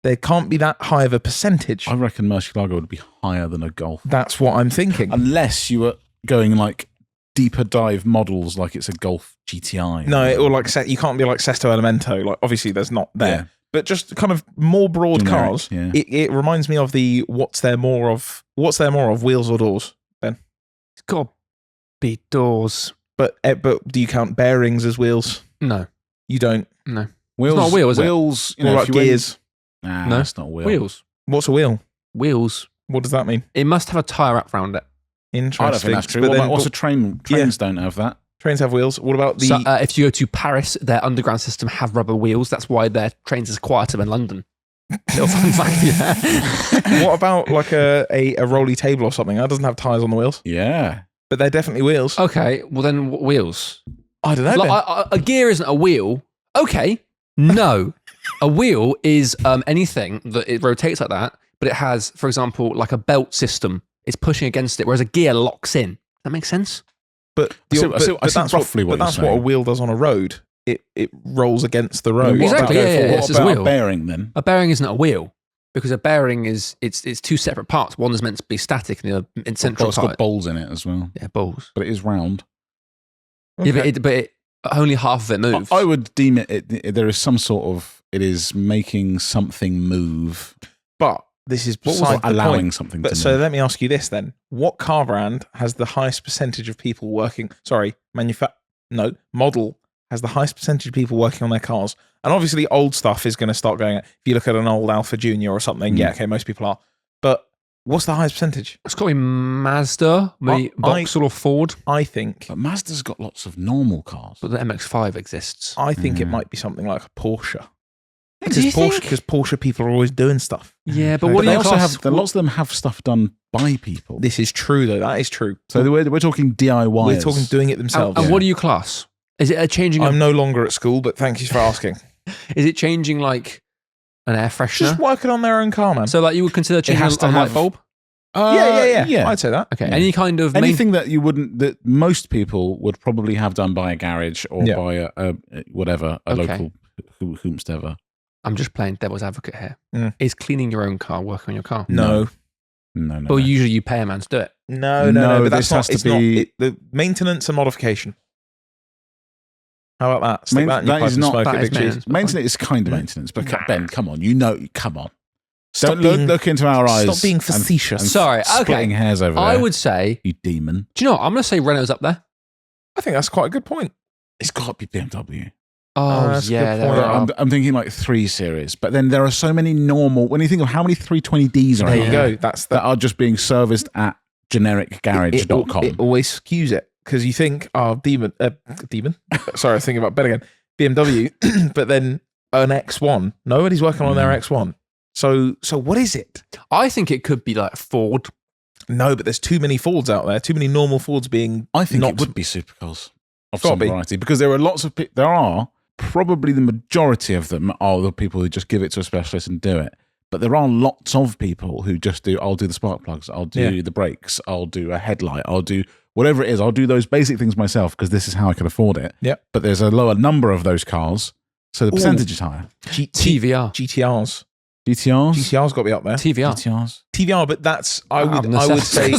there can't be that high of a percentage. I reckon Murcielago would be higher than a Golf. That's what I'm thinking. Unless you were going like deeper dive models, like it's a Golf GTI. No, or like you can't be like Sesto Elemento. Like obviously, there's not there. Yeah. But just kind of more broad generic cars. Yeah. It reminds me of the what's there more of, wheels or doors, Ben? It's got to be doors. But do you count bearings as wheels? No. You don't? No. Wheels, it's not a wheel, is wheels, it? What about gears? No, it's not a wheel. Wheels. What's a wheel? Wheels. What does that mean? It must have a tyre wrapped around it. Interesting. I don't think that's true. What's a train? Trains don't have that. Trains have wheels. What about the... So, if you go to Paris, their underground system have rubber wheels. That's why their trains is quieter than London. Little fun fact, yeah. What about like a rolly table or something? That doesn't have tyres on the wheels. Yeah. But they're definitely wheels. Okay, well then wheels. I don't know. Like, a gear isn't a wheel. Okay, no. A wheel is anything that it rotates like that, but it has, for example, like a belt system. It's pushing against it, whereas a gear locks in. Does that make sense? But that's roughly what a wheel does on a road. It rolls against the road. Exactly. What about a bearing then? A bearing isn't a wheel because a bearing is it's two separate parts. One is meant to be static, and the other in central. It's got balls in it as well. Yeah, balls. But it is round. Okay. Yeah, but only half of it moves. I would deem it. There is some sort of. It is making something move. But this is allowing something to move. So let me ask you this then. What car brand has the highest percentage of people working... model has the highest percentage of people working on their cars? And obviously old stuff is going to start going... If you look at an old Alpha Junior or something, yeah, okay, most people are. But what's the highest percentage? It's got to be Mazda, maybe Vauxhall or Ford. I think... But Mazda's got lots of normal cars. But the MX-5 exists. I think it might be something like a Porsche. Because Porsche people are always doing stuff. Yeah, but what do you also have? Lots of them have stuff done by people. This is true, though. That is true. So we're talking DIY. We're talking doing it themselves. And what do you class? Is it a changing? I'm no longer at school, but thank you for asking. Is it changing like an air freshener? Just working on their own car, man. So like you would consider changing a light bulb? Yeah. I'd say that. Okay. Yeah. Any kind of anything that most people would probably have done by a garage or by a local whomstever. I'm just playing devil's advocate here. Is cleaning your own car working on your car? No. Well, usually you pay a man to do it. No. But that's not. It's not the maintenance and modification. How about that? That is not maintenance. Maintenance is kind of maintenance. But Ben, come on, come on. Don't look into our eyes. Stop being facetious. And Sorry, splitting hairs over there. I would say, you demon. Do you know what? I'm going to say Renault's up there. I think that's quite a good point. It's got to be BMW. Oh yeah, I'm thinking like 3 Series, but then there are so many normal. When you think of how many 320Ds are there, you go. That are just being serviced at genericgarage.com. It always skews it because you think, demon. Sorry, I was thinking about Ben again. BMW, but then an X1. Nobody's working on their X1. So what is it? I think it could be like Ford. No, but there's too many Fords out there. Too many normal Fords being. I think it would be supercars of some variety, because there are lots of there are probably the majority of them are the people who just give it to a specialist and do it. But there are lots of people who just do. I'll do the spark plugs. I'll do the brakes. I'll do a headlight. I'll do whatever it is. I'll do those basic things myself because this is how I can afford it. Yeah. But there's a lower number of those cars, so the percentage is higher. TVR. GTRs. GTRs got to be up there. TVR, but that's I would say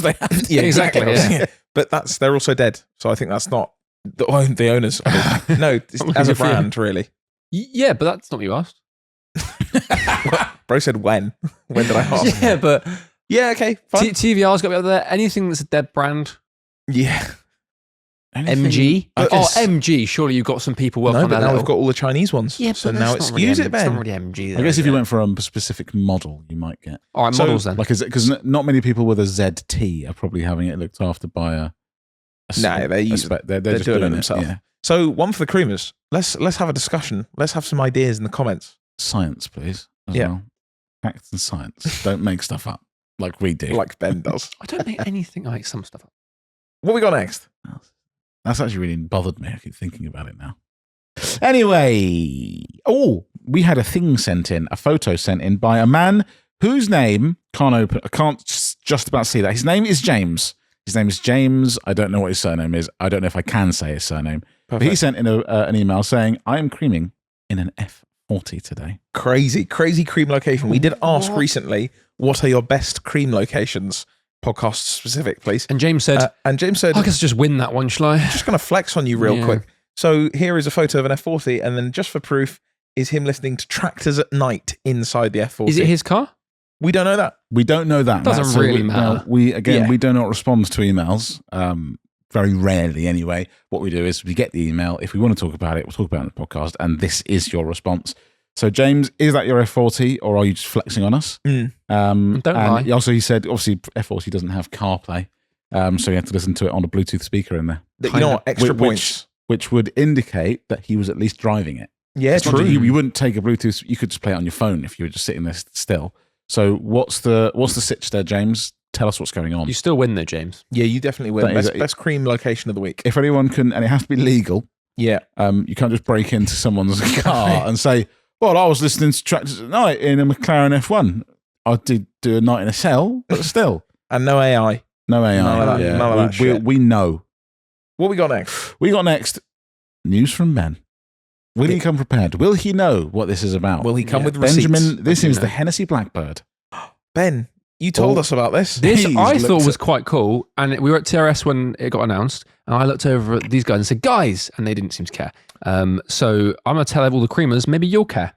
yeah, exactly. Yeah. But they're also dead, so I think that's not the owners. No, as a brand, really. Yeah, but that's not what you asked. Bro said when. When did I ask? Yeah, but yeah, okay, fine. TVR's got to be up there. Anything that's a dead brand. Yeah. MG? MG. Surely you've got some people working on that. No, but now we've got all the Chinese ones. Yeah, so now excuse it, Ben. It's not really MG. I guess if you went for a specific model, you might get. All right, models then. Like, because not many people with a ZT are probably having it looked after by a. No, they're just doing it themselves. Yeah. So one for the creamers. Let's have a discussion. Let's have some ideas in the comments. Science, please. Well. Facts and science. Don't make stuff up like we do. Like Ben does. I don't make anything. I make some stuff up. What we got next? That's actually really bothered me. I keep thinking about it now. Anyway, we had a photo sent in by a man whose name I can't just about see that. His name is James. I don't know what his surname is. I don't know if I can say his surname. Perfect. But he sent in an email saying, I am creaming in an F40 today. Crazy cream location. We did ask recently, what are your best cream locations? Podcast specific, please. And James said, I guess just win that one, shall I? I'm just going to flex on you real quick. So here is a photo of an F40, and then just for proof is him listening to tractors at night inside the F40. Is it his car? We don't know that. Doesn't really matter. We do not respond to emails. Very rarely anyway. What we do is we get the email. If we want to talk about it, we'll talk about it in the podcast, and this is your response. So, James, is that your F40, or are you just flexing on us? Don't lie. Also, he said, obviously, F40 doesn't have CarPlay, so you have to listen to it on a Bluetooth speaker in there. You know what? Extra points. Which would indicate that he was at least driving it. Yeah, it's true. You wouldn't take a Bluetooth. You could just play it on your phone if you were just sitting there still. So, what's the sitch there, James? Tell us what's going on. You still win there, James. Yeah, you definitely win. Best cream location of the week. If anyone can, and it has to be legal. Yeah. You can't just break into someone's car and say, well, I was listening to tractors at night in a McLaren F1. I did do a night in a cell, but still. And no AI. No AI. None of that shit. We know. What we got next? News from Ben. Will he come prepared? Will he know what this is about? Will he come with receipts? Benjamin, this is the Hennessy Blackbird. Ben, you told us about this. This I thought was quite cool. And we were at TRS when it got announced. And I looked over at these guys and said, guys, and they didn't seem to care. So I'm going to tell all the creamers, maybe you'll care.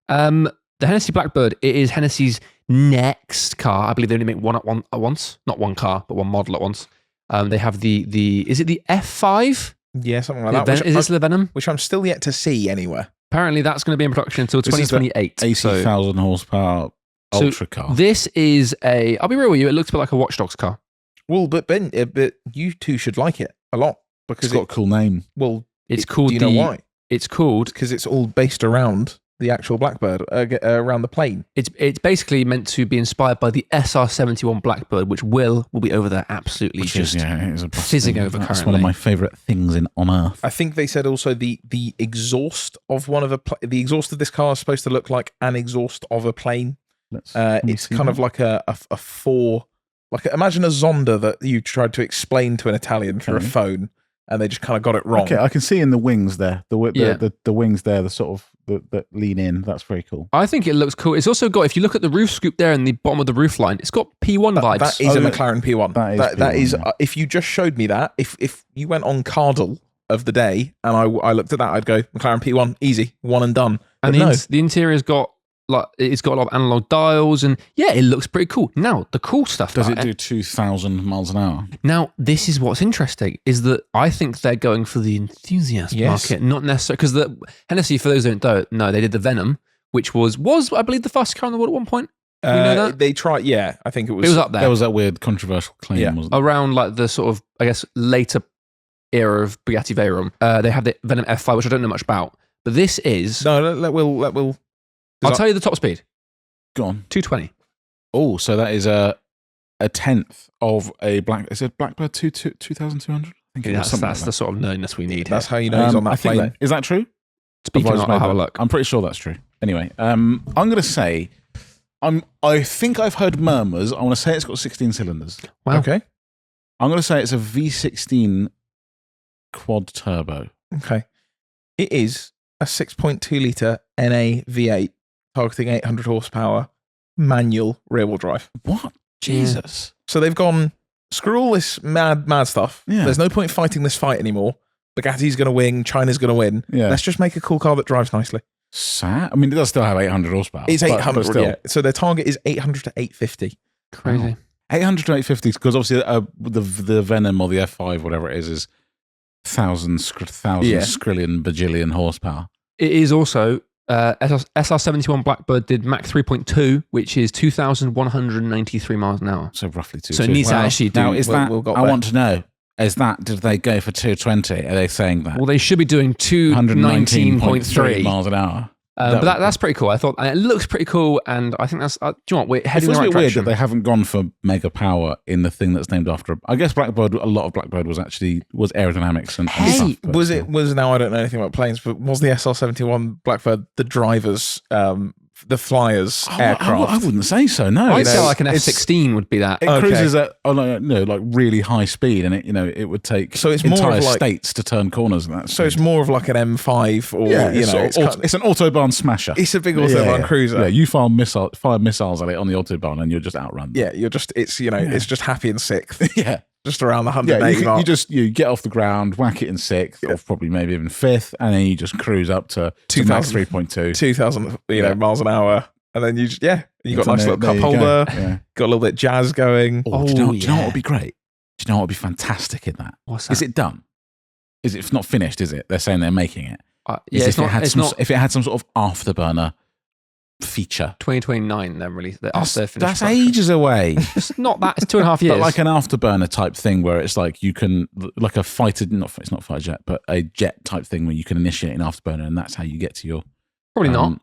The Hennessy Blackbird, it is Hennessy's next car. I believe they only make one at once. Not one car, but one model at once. They have is it the F5? Yeah, something like that. Is this the Venom? Which I'm still yet to see anywhere. Apparently that's going to be in production until 2028. 80,000 horsepower ultra car. This is I'll be real with you, it looks a bit like a Watch Dogs car. Well, but Ben, you two should like it a lot. Because it's got a cool name. Well, it's called. Do you know why? It's called because it's all based around the actual Blackbird, around the plane. It's basically meant to be inspired by the SR-71 Blackbird, which will be over there absolutely fizzing over currently. It's one of my favourite things on Earth. I think they said also the exhaust of the exhaust of this car is supposed to look like an exhaust of a plane. It's kind of like a four. Imagine a Zonda that you tried to explain to an Italian through a phone, and they just kind of got it wrong. Okay, I can see in the wings there, the wings there, the sort of that lean in. That's very cool. I think it looks cool. It's also got, if you look at the roof scoop there in the bottom of the roof line, it's got P1 vibes. That is a McLaren P1. That is. If you just showed me that, if you went on Cardle of the day and I looked at that, I'd go McLaren P1, easy, one and done. And the interior's got. It's got a lot of analog dials, and it looks pretty cool. Now, the cool stuff. Does it do 2,000 miles an hour? Now, this is what's interesting, is that I think they're going for the enthusiast market, not necessarily, because the Hennessy, for those who don't know, they did the Venom, which was I believe the fastest car in the world at one point. We know that? They tried, I think it was. It was up there. There was that weird controversial claim, wasn't there? Around the sort of, I guess, later era of Bugatti Veyron. They had the Venom F5, which I don't know much about. But this is. No, we'll. I'll tell you the top speed. Go on. 220. Oh, so that is a tenth of a Is it Blackbird 2200? I think That's the sort of nerdness we need. That's how you know he's on that plane. Is that true? Speaking of, I'll have a look. I'm pretty sure that's true. Anyway, I'm going to say, I think I've heard murmurs. I want to say it's got 16 cylinders. Wow. Okay. I'm going to say it's a V16 quad turbo. Okay. It is a 6.2 litre NA V8 targeting 800 horsepower manual rear wheel drive. What? Jesus. So they've gone, screw all this mad stuff. Yeah. There's no point fighting this fight anymore. Bugatti's going to win. China's going to win. Yeah. Let's just make a cool car that drives nicely. I mean, it does still have 800 horsepower. It's 800, but still. yeah. So their target is 800 to 850. Crazy. Wow. 800 to 850, because obviously the Venom or the F5, whatever it is 1,000 skrillion bajillion horsepower. It is also SR71 Blackbird did Mach 3.2, which is 2,193 miles an hour. So roughly 2. So it needs to actually do. Now, is that? I want to know. Did they go for 220? Are they saying that? Well, they should be doing 219.3 miles an hour. But that's pretty cool. I thought, and it looks pretty cool, and I think that's. Do you know what? We're heading in in the right a bit weird direction. that they haven't gone for mega power in the thing that's named after. I guess Blackbird. A lot of Blackbird was aerodynamics and stuff. Was now I don't know anything about planes, but was the SR71 Blackbird the driver's the flyer's aircraft? I wouldn't say so. No, I'd say like an F-16 would be that. It cruises at like really high speed, and it would take it's entire more of like, states to turn corners. And that. So it's more of like an M5 or it's an autobahn smasher. It's a big autobahn cruiser. Yeah, you fire missiles at it on the autobahn, and you're just outrun. Yeah, it's just happy in sixth. Yeah. Just around the 180 mark. You get off the ground, whack it in sixth, or probably maybe even fifth, and then you just cruise up to 3.2, 2,000 miles an hour, and then you got a nice little cup holder, got a little bit of jazz going. Do you know what would be great? Do you know what would be fantastic in that? What's that? Is it done? Is it not finished? Is it? They're saying they're making it. If it had some sort of afterburner feature. 2029 then release that. That's ages away. It's not that. It's 2.5 years. But like an afterburner type thing where it's like you can, like a fighter, it's not fighter jet, but a jet type thing where you can initiate an afterburner, and that's how you get to your. Probably not.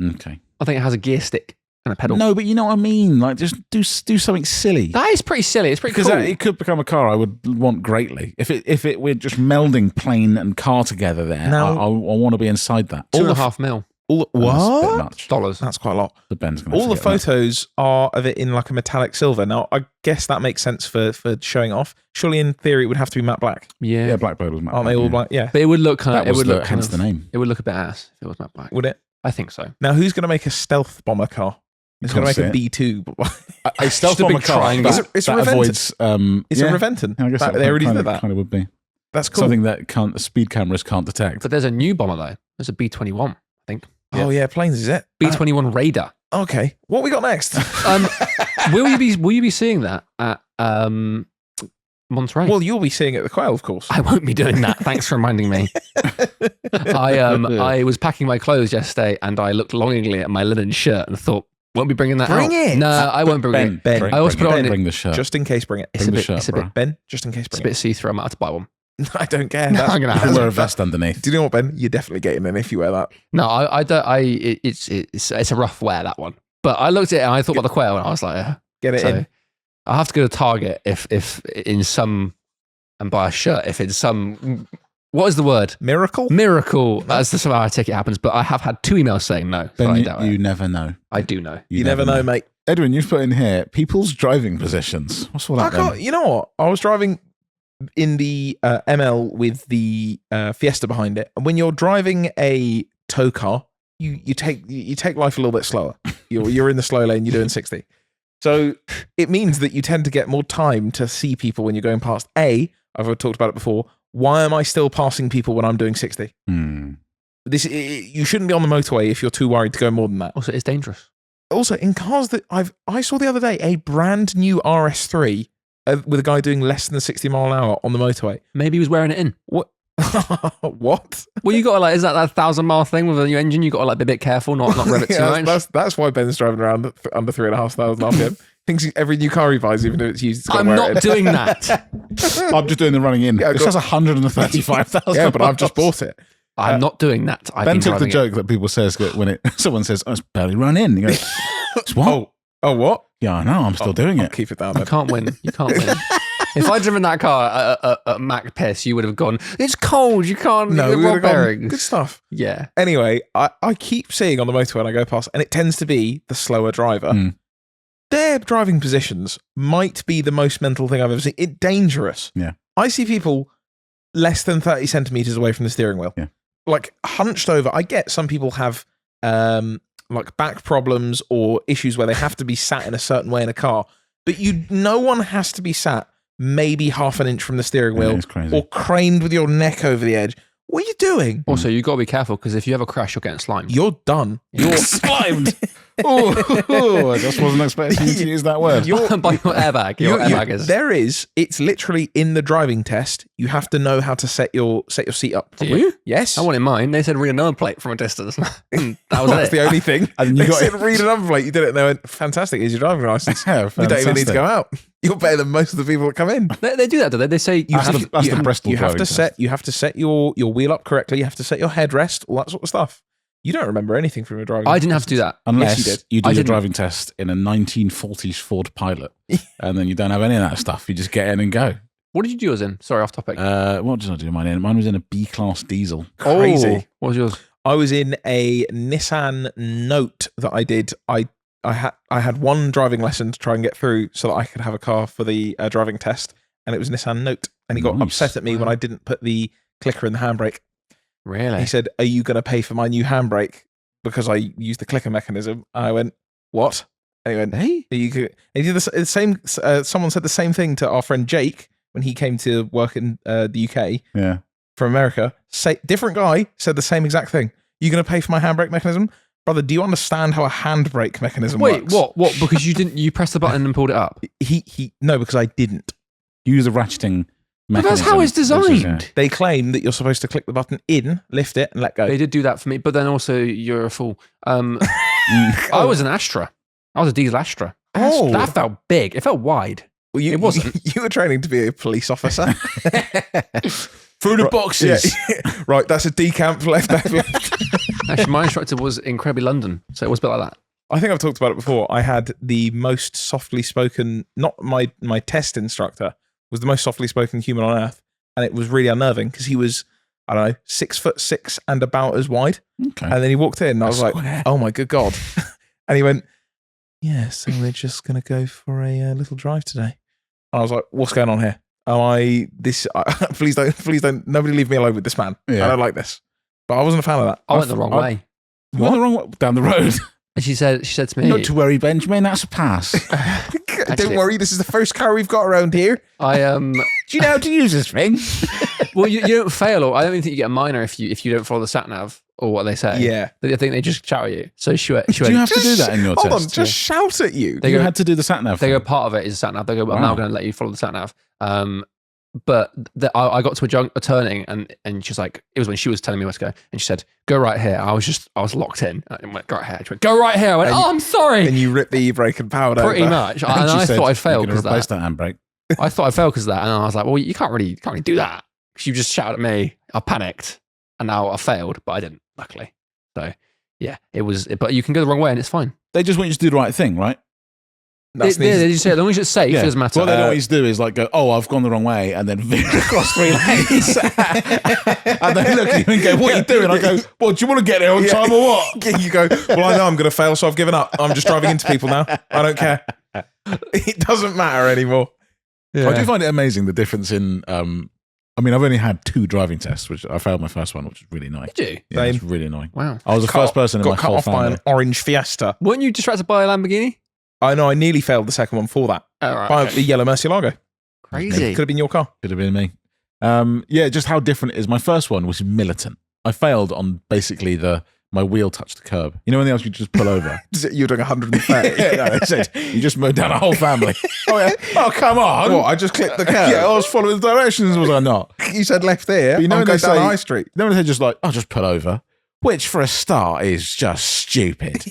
Okay. I think it has a gear stick and a pedal. No, but you know what I mean. Like just do something silly. That is pretty silly. It's pretty cool. Because it could become a car I would want greatly if it were just melding plane and car together. There, now, I want to be inside that. $2.5 million. What? Dollars. That's quite a lot. The Ben's going all the photos are of it in like a metallic silver. Now, I guess that makes sense for showing off. Surely, in theory, it would have to be matte black. Yeah, Blackbird was matte Aren't black. they all black? Yeah. But it would look kind of. Hence the name. It would look a bit ass if it was matte black. Would it? I think so. Now, who's going to make a stealth bomber car? Who's going to make a B2? A stealth bomber car. It's a avoids. It's a Reventon. I guess they already did that. Kind of would be. That's cool. Something that speed cameras can't detect. But there's a new bomber though. There's a B-21, I think. Yeah. Oh yeah, planes is it? B-21 Raider. Okay, what we got next? Will you be seeing that at Monterey? Well, you'll be seeing it at the Quail, of course. I won't be doing that. Thanks for reminding me. I was packing my clothes yesterday, and I looked longingly at my linen shirt and thought, won't be bringing that out. Bring it. No, I won't bring it. Ben, I always put it on. Bring the shirt. Just in case, bring it. It's a bit. Ben, just in case, bring it. It's a bit see-through. I might have to buy one. I don't care. No, I'm gonna have to wear a vest underneath. Do you know what, Ben? You're definitely getting in if you wear that. No, I don't. It's a rough wear, that one. But I looked at it and I thought about the Quail, and I was like, get it in. I'll have to go to Target if in some and buy a shirt if in some. What is the word? Miracle, as the somehow ticket happens. But I have had 2 emails saying no. Ben, so I doubt you it. never know. I do know. You never know, mate. Edwin, you've put in here people's driving positions. What's all that? You know what? I was driving in the ML with the Fiesta behind it, and when you're driving a tow car, you take life a little bit slower. You're in the slow lane. You're doing 60, so it means that you tend to get more time to see people when you're going past. I've talked about it before. Why am I still passing people when I'm doing 60? You shouldn't be on the motorway if you're too worried to go more than that. Also, it's dangerous. Also, in cars that I saw the other day, a brand new RS3 with a guy doing less than 60 mile an hour on the motorway. Maybe he was wearing it in. What? What? Well, you got to is that 1,000-mile thing with a new engine? You got to be a bit careful, not rev it too much. That's why Ben's driving around under 3,500 RPM. Thinks every new car he buys, even if it's used, I'm not doing that. I'm just doing the running in. It says 135,000. Yeah, but I've just bought it. I'm not doing that. Ben took the joke that people say when someone says, "Oh, it's barely run in." You go, "It's what? Oh, what? Yeah, I know. I'm still doing it. Keep it down. You can't win. You can't win. If I'd driven that car at Mac Piss, you would have gone, it's cold, you can't No, we would have bearings. gone, good stuff. Yeah. Anyway, I keep seeing on the motorway when I go past, and it tends to be the slower driver. Their driving positions might be the most mental thing I've ever seen. It's dangerous. Yeah. I see people less than 30 centimeters away from the steering wheel. Yeah. Like hunched over. I get some people have like back problems or issues where they have to be sat in a certain way in a car, but no one has to be sat maybe half an inch from the steering wheel or craned with your neck over the edge. What are you doing? Also, you've got to be careful because if you have a crash, you're getting slimed. You're done. You're slimed. I just wasn't expecting you to use that word. By your airbag. Your airbag is. It's literally in the driving test. You have to know how to set your seat up. Do you? Yes. I want in mine. They said read a number plate from a distance. That was That's the only thing. And they said read a number plate. You did it and they went, fantastic, here's your driving license. Yeah, you don't even need to go out. You're better than most of the people that come in. They do that, do they? They say you have to set your wheel up correctly. You have to set your headrest, all that sort of stuff. You don't remember anything from your driving I didn't have to do that. Unless you did your driving test in a 1940s Ford Pilot. And then you don't have any of that stuff. You just get in and go. What did you do yours in? Sorry, off topic. What did I do mine in? Mine was in a B-class diesel. Crazy. What was yours? I was in a Nissan Note that I did. I had one driving lesson to try and get through so that I could have a car for the driving test, and it was Nissan Note. And he got upset at me when I didn't put the clicker in the handbrake. Really? He said, "Are you going to pay for my new handbrake because I used the clicker mechanism?" And I went, "What?" And he went, "Hey." He did the same. Someone said the same thing to our friend Jake when he came to work in the UK. Yeah. From America. Different guy said the same exact thing. You going to pay for my handbrake mechanism? Brother, do you understand how a handbrake mechanism works? Wait, what? Because you pressed the button and pulled it up? No, because I didn't. Use a ratcheting mechanism. But that's how it's designed. They claim that you're supposed to click the button in, lift it, and let go. They did do that for me, but then also you're a fool. I was an Astra. I was a diesel Astra. That felt big. It felt wide. Well, it wasn't. You were training to be a police officer. Through the boxes. Yeah. Right, that's a decamp left. Actually, my instructor was incredibly London, so it was a bit like that. I think I've talked about it before. I had the most softly spoken, not my test instructor, was the most softly spoken human on earth. And it was really unnerving because he was, I don't know, 6'6" and about as wide. Okay. And then he walked in and I was like, oh my good God. And he went, yeah, so we're just going to go for a little drive today. And I was like, what's going on here? Please don't, nobody leave me alone with this man. Yeah. I don't like this. But I wasn't a fan of that. I went the wrong way. You went the wrong way? Down the road. And she said to me, not to worry, Benjamin, that's a pass. Don't worry, this is the first car we've got around here. Do you know how to use this thing? Well, you don't fail, or I don't even think you get a minor if you don't follow the sat nav or what they say. Yeah, I think they just shout at you. So she went. Do you have to do that in your test? Hold on, just shout at you. You had to do the sat nav. They go, part of it is sat nav. They go, I'm now going to let you follow the sat nav. But I got to a turning and she's like, it was when she was telling me where to go, and she said, go right here. I was locked in. I went, go right here. She went, go right here. I went, I'm sorry. And you ripped the e-brake and powered pretty over. much. And I thought I'd failed because replace that handbrake. I thought I failed because of that, and I was like, well, you can't really do that. She just shouted at me. I panicked, and now I failed, but I didn't, luckily. So yeah, it was. But you can go the wrong way, and it's fine. They just want you to do the right thing, right? They just say, as long as it's safe, it doesn't matter. What they always do is like go, oh, I've gone the wrong way, and then veer across 3 lanes. And they look at you and go, what are you doing? I go, well, do you want to get there on time or what? You go, well, I know I'm going to fail, so I've given up. I'm just driving into people now. I don't care. It doesn't matter anymore. Yeah. I do find it amazing, the difference in... I mean, I've only had 2 driving tests, which I failed my first one, which was really annoying. Did you? Yeah, it's really annoying. Wow. I was the first person in my whole family. Got cut off by an orange Fiesta. Weren't you distracted by a Lamborghini? I know, I nearly failed the second one for that. Oh, right, by the yellow Murcielago. Crazy. Could have been your car. Could have been me. Just how different it is. My first one was militant. I failed on basically my wheel touched the curb. You know when else you just pull over? You were doing 130. You just mowed down a whole family. Oh yeah. Oh come on. What? I just clicked the curb. Yeah, I was following the directions, was I not? You said left here. But you know I'm going down High Street. You know when they just like, I'll just pull over, which for a start is just stupid.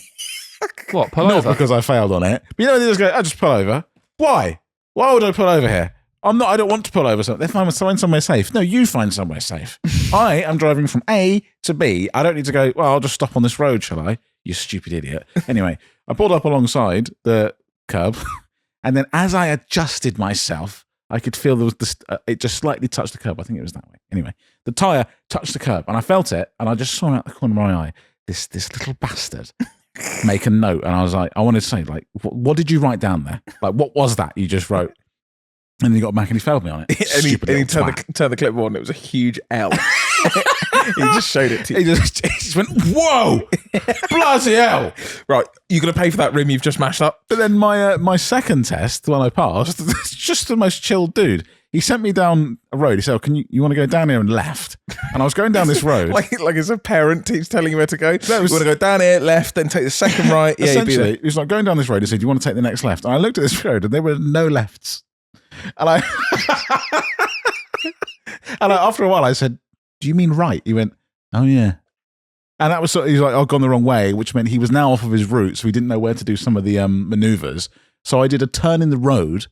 What? Pull Not over? because I failed on it. But you know they just go, I'll just pull over. Why? Why would I pull over here? I don't want to pull over. They find somewhere safe. No, you find somewhere safe. I am driving from A to B. I don't need to go, well, I'll just stop on this road, shall I? You stupid idiot. Anyway, I pulled up alongside the curb, and then as I adjusted myself, I could feel there was it just slightly touched the curb. I think it was that way. Anyway, the tyre touched the curb, and I felt it, and I just saw out the corner of my eye, this little bastard make a note. And I was like, I wanted to say, like, what did you write down there? Like, what was that you just wrote? And then he got back and he failed me on it. and he turned the clipboard and it was a huge L. He just showed it to you. He just went, whoa, bloody hell. Right, you're going to pay for that rim you've just mashed up. But then my second test, when I passed, it's just the most chilled dude. He sent me down a road. He said, you want to go down here and left? And I was going down this road. like as a parent, he's telling you where to go. You want to go down here, left, then take the second right. Yeah, essentially, he was like, going down this road. He said, do you want to take the next left? And I looked at this road and there were no lefts. And after a while, I said, do you mean right? He went, oh, yeah. And that was sort of, he's like, I've gone the wrong way, which meant he was now off of his route, so he didn't know where to do some of the maneuvers. So I did a turn in the road,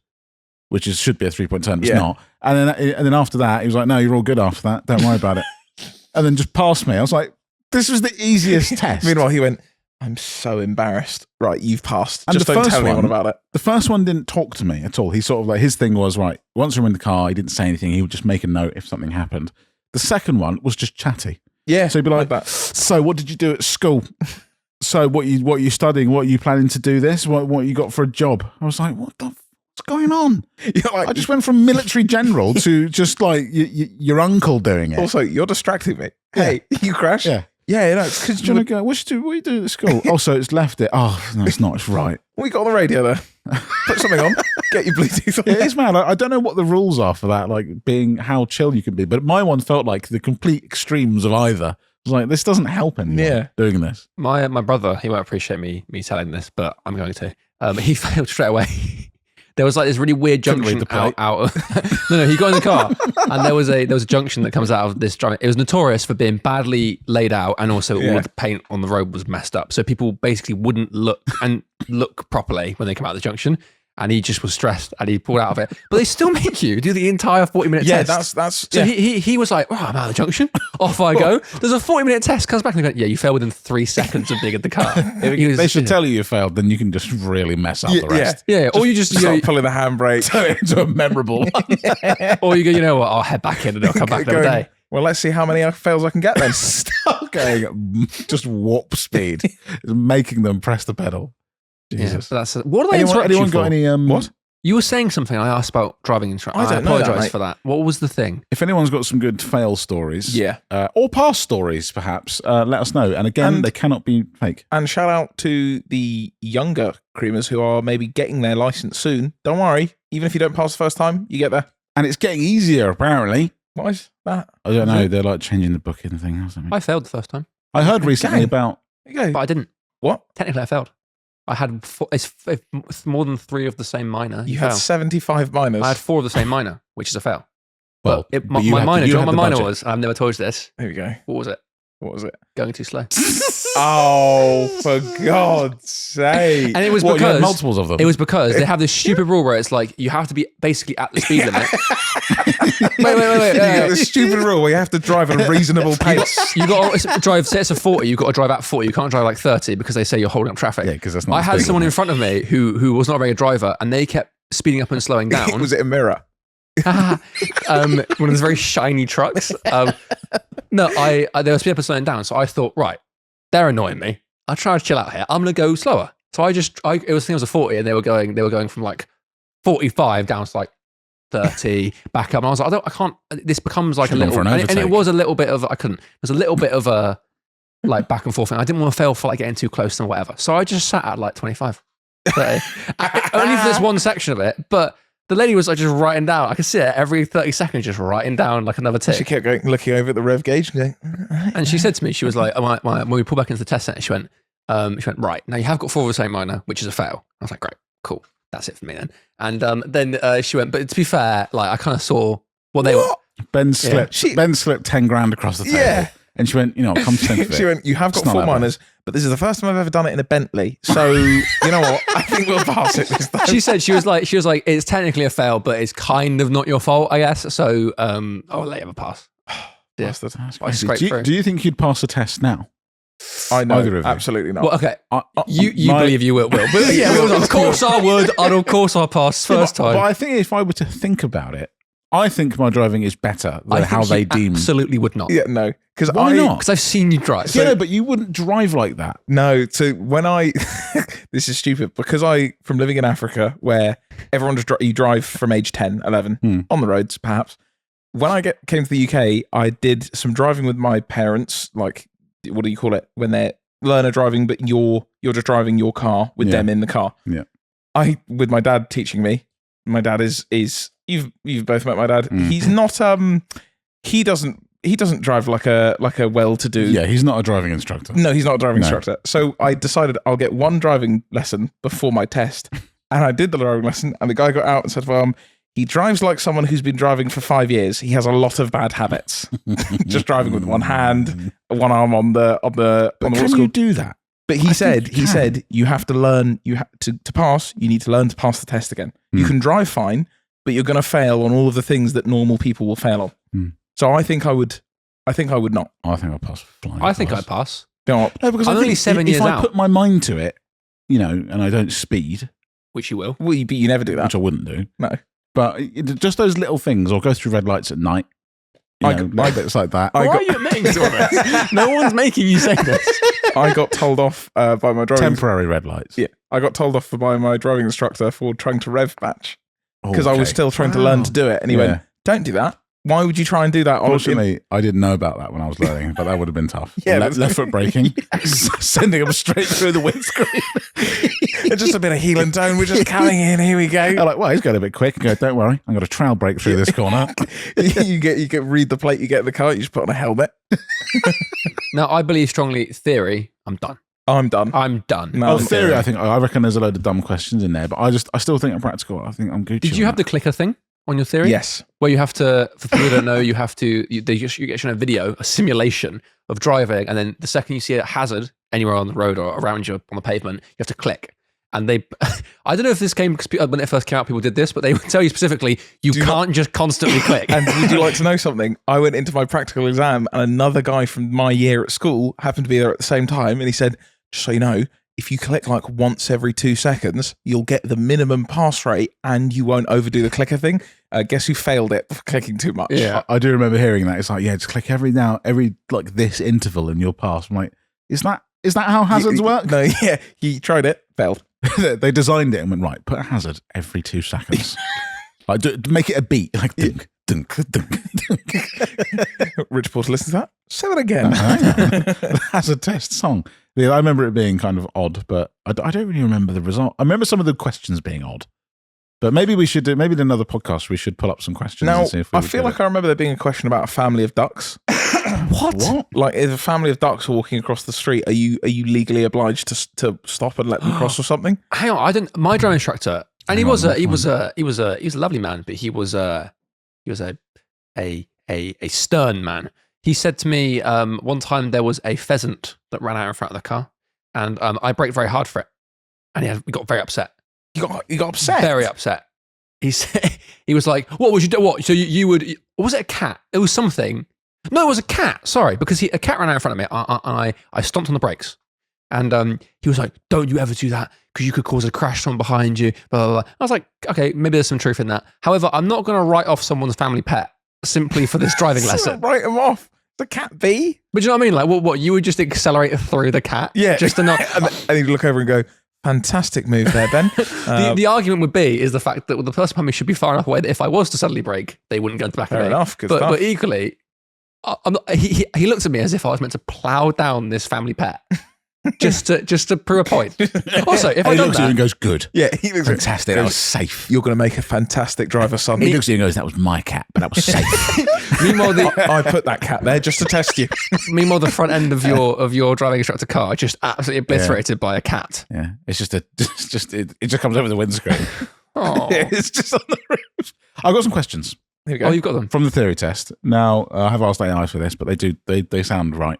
which should be a 3-point turn, but it's not. And then after that, he was like, no, you're all good after that. Don't worry about it. And then just passed me. I was like, this was the easiest test. Meanwhile, he went, I'm so embarrassed. Right, you've passed. And just don't tell anyone about it. The first one didn't talk to me at all. He sort of like, his thing was, right, once we were in the car, he didn't say anything. He would just make a note if something happened. The second one was just chatty. Yeah. So he'd be like, so what did you do at school? So what are you studying? What are you planning to do this? What you got for a job? I was like, what's going on? Like, I just went from military general to just like your uncle doing it. Also, you're distracting me. Hey, you crash? Yeah. Yeah, no, it's because do you want to go, what are you doing at school? Also, it's left it. Oh, no, it's not. It's right. We got on the radio there. Put something on. Get your Bluetooth on. Yeah, it's mad. I don't know what the rules are for that, like being how chill you can be. But my one felt like the complete extremes of either. I was like, this doesn't help anyone doing this. My brother, he won't appreciate me telling this, but I'm going to. He failed straight away. There was like this really weird junction out of no, he got in the car and there was a junction that comes out of this driving. It was notorious for being badly laid out and also all of the paint on the road was messed up. So people basically wouldn't look properly when they come out of the junction. And he just was stressed and he pulled out of it. But they still make you do the entire 40-minute test. Yeah, that's so he was like, I'm out of the junction. Off I go. There's a 40-minute test. Comes back and they go, you failed within 3 seconds of being in the car. They should tell you failed, then you can just really mess up the rest. Yeah. Or you just start pulling the handbrake. Turn it into a memorable one. Or you go, you know what, I'll head back in and I'll come back another day. Well, let's see how many fails I can get then. Start going just warp speed, making them press the pedal. Jesus. Yeah, what are they anyone got any what? You were saying something I asked about driving instruction. I apologise for that. What was the thing? If anyone's got some good fail stories, or past stories perhaps, let us know. And again, they cannot be fake. And shout out to the younger creamers who are maybe getting their license soon. Don't worry, even if you don't pass the first time, you get there. And it's getting easier apparently. Why is that? I don't know. They're like changing the booking thing or something. I failed the first time. I heard recently about. But I didn't. What? Technically, I failed. I had it's more than 3 of the same minor. You had 75 minors. I had 4 of the same minor, which is a fail. Well, my minor was, and I've never told you this. There we go. What was it? Going too slow. Oh, for God's sake. And it was because you had multiples of them. It was because they have this stupid rule where it's like you have to be basically at the speed limit. wait. You got this stupid rule where you have to drive at a reasonable pace. You got to drive, say it's a 40, you've got to drive at 40. You can't drive like 30 because they say you're holding up traffic. Yeah, because that's not. I had someone in front of me who was not a very good driver and they kept speeding up and slowing down. Was it a mirror? One of those very shiny trucks. No, they were speeding up and slowing down. So I thought, right, they're annoying me. I'll try to chill out here. I'm going to go slower. So it was a 40 and they were going from like 45 down to like 30 back up. And I was like, I can't, this becomes like a little, and it was a little bit of, it was a little bit of a like back and forth thing. I didn't want to fail for like getting too close and whatever. So I just sat at like 25, 30. Only for this one section of it, but the lady was like just writing down. I could see her every 30 seconds just writing down like another tick. She kept going, looking over at the rev gauge and going, and she said to me, she was like, when we pull back into the test center, she went, right, now you have got 4 of the same minor, which is a fail. I was like, great, cool. That's it for me then. And then she went, but to be fair, like I kind of saw what they were. Ben slipped 10 grand across the table. Yeah. And she went, come to think of it. She went, you have got 4 minors, but this is the first time I've ever done it in a Bentley. So, you know what? I think we'll pass it this time. She said, she was like, it's technically a fail, but it's kind of not your fault, I guess. So, I'll let you have a pass. Yeah. Do you think you'd pass the test now? I know, absolutely not. Well, okay, you believe you will. But of course I would, and of course I'll pass first time. But I think if I were to think about it, I think my driving is better than how they deem. Absolutely would not. Yeah, no. Why not? Because I've seen you drive. Yeah, but you wouldn't drive like that. No, so when this is stupid, because from living in Africa, where everyone you drive from age 10, 11, on the roads, perhaps. When I came to the UK, I did some driving with my parents, like, what do you call it? When they're learner driving, but you're just driving your car with them in the car. Yeah. With my dad teaching me. My dad is you've both met my dad. He's not he doesn't drive like a well-to-do. Yeah, he's not a driving instructor. No, he's not a driving instructor. So I decided I'll get one driving lesson before my test. And I did the driving lesson, and the guy got out and said, well, he drives like someone who's been driving for 5 years. He has a lot of bad habits. Just driving with one hand, one arm on the can you do that? But he said you have to learn. To pass. You need to learn to pass the test again. You can drive fine, but you're going to fail on all of the things that normal people will fail on. So I think I would not. I think I'll pass flying. I think I'd pass. No, because I'm only 7 years out. If I put my mind to it, and I don't speed, which you will. Well, you never do that. Which I wouldn't do. No. But just those little things, or go through red lights at night. Bits like that. Why are you admitting to all this? No one's making you say this. I got told off by my driving... Temporary red lights. Yeah. I got told off by my driving instructor for trying to rev match. Because I was still trying to learn to do it. And he went, don't do that. Why would you try and do that? Fortunately, I didn't know about that when I was learning, but that would have been tough. Yeah, left foot braking, sending them straight through the windscreen. Just a bit of heel and tone. We're just coming in. Here we go. I'm like, well, he's going a bit quick. I go, don't worry, I'm going to trail brake through this corner. you get read the plate. You get in the car. You just put on a helmet. Now, I believe strongly. Theory, I'm done. I'm done. No, theory, I reckon there's a load of dumb questions in there, but I still think I'm practical. I think I'm good. Did you have the clicker thing on your theory? Yes. Where you have to, for people who don't know, you get shown a video, a simulation of driving, and then the second you see a hazard anywhere on the road or around you on the pavement, you have to click. And I don't know if this came, when it first came out, people did this, but they would tell you specifically, you can't just constantly click. And would you like to know something? I went into my practical exam and another guy from my year at school happened to be there at the same time. And he said, just so you know, if you click like once every 2 seconds, you'll get the minimum pass rate and you won't overdo the clicker thing. Guess who failed it for clicking too much? Yeah, I do remember hearing that. It's like, just click every like this interval and you'll pass. I'm like, is that how hazards work? No, yeah, he tried it, failed. They designed it and went, right, put a hazard every 2 seconds. Like, make it a beat, like dunk, dunk, dunk, dunk. Rich Porter listens to that. Say that again. The hazard test song. Yeah, I remember it being kind of odd, but I don't really remember the result. I remember some of the questions being odd. But maybe we should do, maybe in another podcast, we should pull up some questions. Now, and see if we I feel like I remember there being a question about a family of ducks. What? Like, if a family of ducks are walking across the street, are you legally obliged to stop and let them cross or something? Hang on, my driving instructor, and he was a lovely man, but he was a stern man. He said to me one time there was a pheasant that ran out in front of the car, and I braked very hard for it, and he got very upset. You got upset? Very upset. He said, he was like, "What would you do? What? So you would? Was it a cat? It was something. No, it was a cat. Sorry, because a cat ran out in front of me, and I stomped on the brakes, and he was like, "Don't you ever do that because you could cause a crash from behind you." Blah, blah, blah. I was like, "Okay, maybe there's some truth in that." However, I'm not going to write off someone's family pet simply for this driving lesson. Write them off. The cat B. But you know what I mean? Like, what? You would just accelerate through the cat? Yeah. Just to not. And he'd look over and go, "Fantastic move there, Ben." The argument would be is the fact that the person behind me should be far enough away that if I was to suddenly brake, they wouldn't go into the back of me. Fair enough. Good but, stuff. But equally, he looks at me as if I was meant to plow down this family pet just to prove a point. Also, if I he done looks that, at you and goes, "Good, Yeah, he looks fantastic, that was safe." You're going to make a fantastic driver, son. He looks at you and goes, "That was my cat, but that was safe." meanwhile, I put that cat there just to test you. meanwhile, the front end of your driving instructor car just absolutely obliterated by a cat. Yeah, it's just it just comes over the windscreen. Oh, Yeah, it's just on the roof. I've got some questions. Here we go. Oh, you've got them. From the theory test. Now, I have asked AI for this, but they sound right.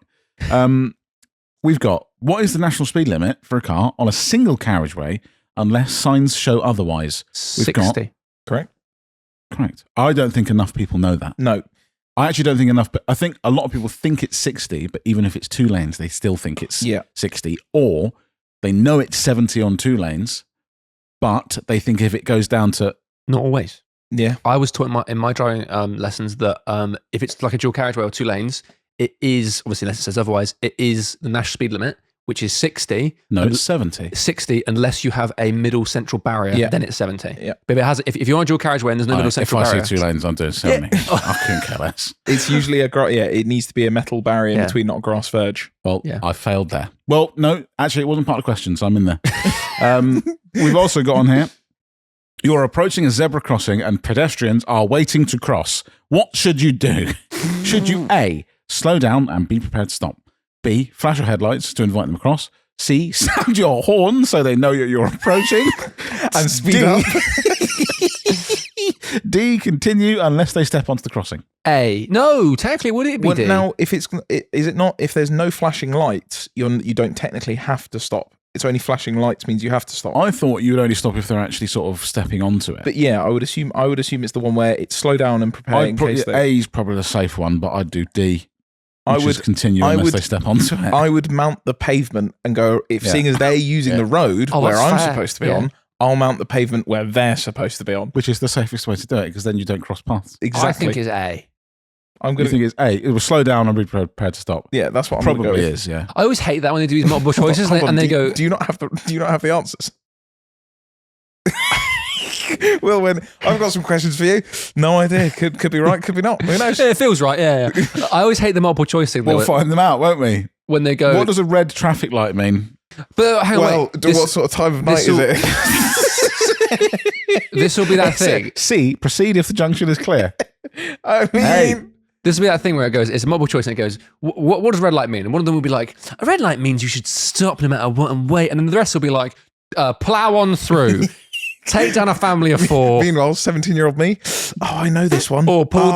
We've got, what is the national speed limit for a car on a single carriageway unless signs show otherwise? 60. Correct? Correct. I don't think enough people know that. No. I actually don't think enough, but I think a lot of people think it's 60, but even if it's 2 lanes, they still think it's 60. Or they know it's 70 on 2 lanes, but they think if it goes down to... Not always. Yeah. I was taught in my driving lessons that if it's like a dual carriageway or 2 lanes, it is, obviously unless it says otherwise, it is the national speed limit, which is 60. No, it's 70. 60 unless you have a middle central barrier, then it's 70. Yeah. But if you're on a dual carriageway and there's no middle central barrier. If I see 2 lanes, I'm doing 70. I couldn't care less. It's usually it needs to be a metal barrier in between, not a grass verge. Well, I failed there. Well, no, actually it wasn't part of the question, so I'm in there. We've also got on here, you're approaching a zebra crossing and pedestrians are waiting to cross. What should you do? Should you A, slow down and be prepared to stop? B, flash your headlights to invite them across? C, sound your horn so they know you're approaching? And speed up. D, continue unless they step onto the crossing. A. No, technically, would it be D? Now, is it not, if there's no flashing lights, you don't technically have to stop. It's only flashing lights means you have to stop. I thought you would only stop if they're actually sort of stepping onto it. But yeah, I would assume it's the one where it's slow down and prepare in case they... A is probably the safe one, but I'd do D. I would continue unless they step onto it. I would mount the pavement and go, seeing as they're using the road where I'm supposed to be on, I'll mount the pavement where they're supposed to be on. Which is the safest way to do it, because then you don't cross paths. Exactly. I think it's A. You think it's A? It will slow down and be prepared to stop. Yeah, that's what I'm probably going to go is. Yeah. I always hate that when they do these multiple choices and they go. Do you not have the answers? Well, when I've got some questions for you. No idea. Could be right. Could be not. Who knows? Yeah, it feels right. Yeah. I always hate the multiple choice thing. We'll find them out, won't we? When they go. What does a red traffic light mean? But hang on, what sort of time of night is it? This will be that thing. C, proceed if the junction is clear. I mean, this will be that thing where it goes, it's a multiple choice and it goes, what does red light mean? And one of them will be like, a red light means you should stop no matter what and wait. And then the rest will be like, plow on through, take down a family of 4. Meanwhile, 17-year-old me, I know this one. Or pull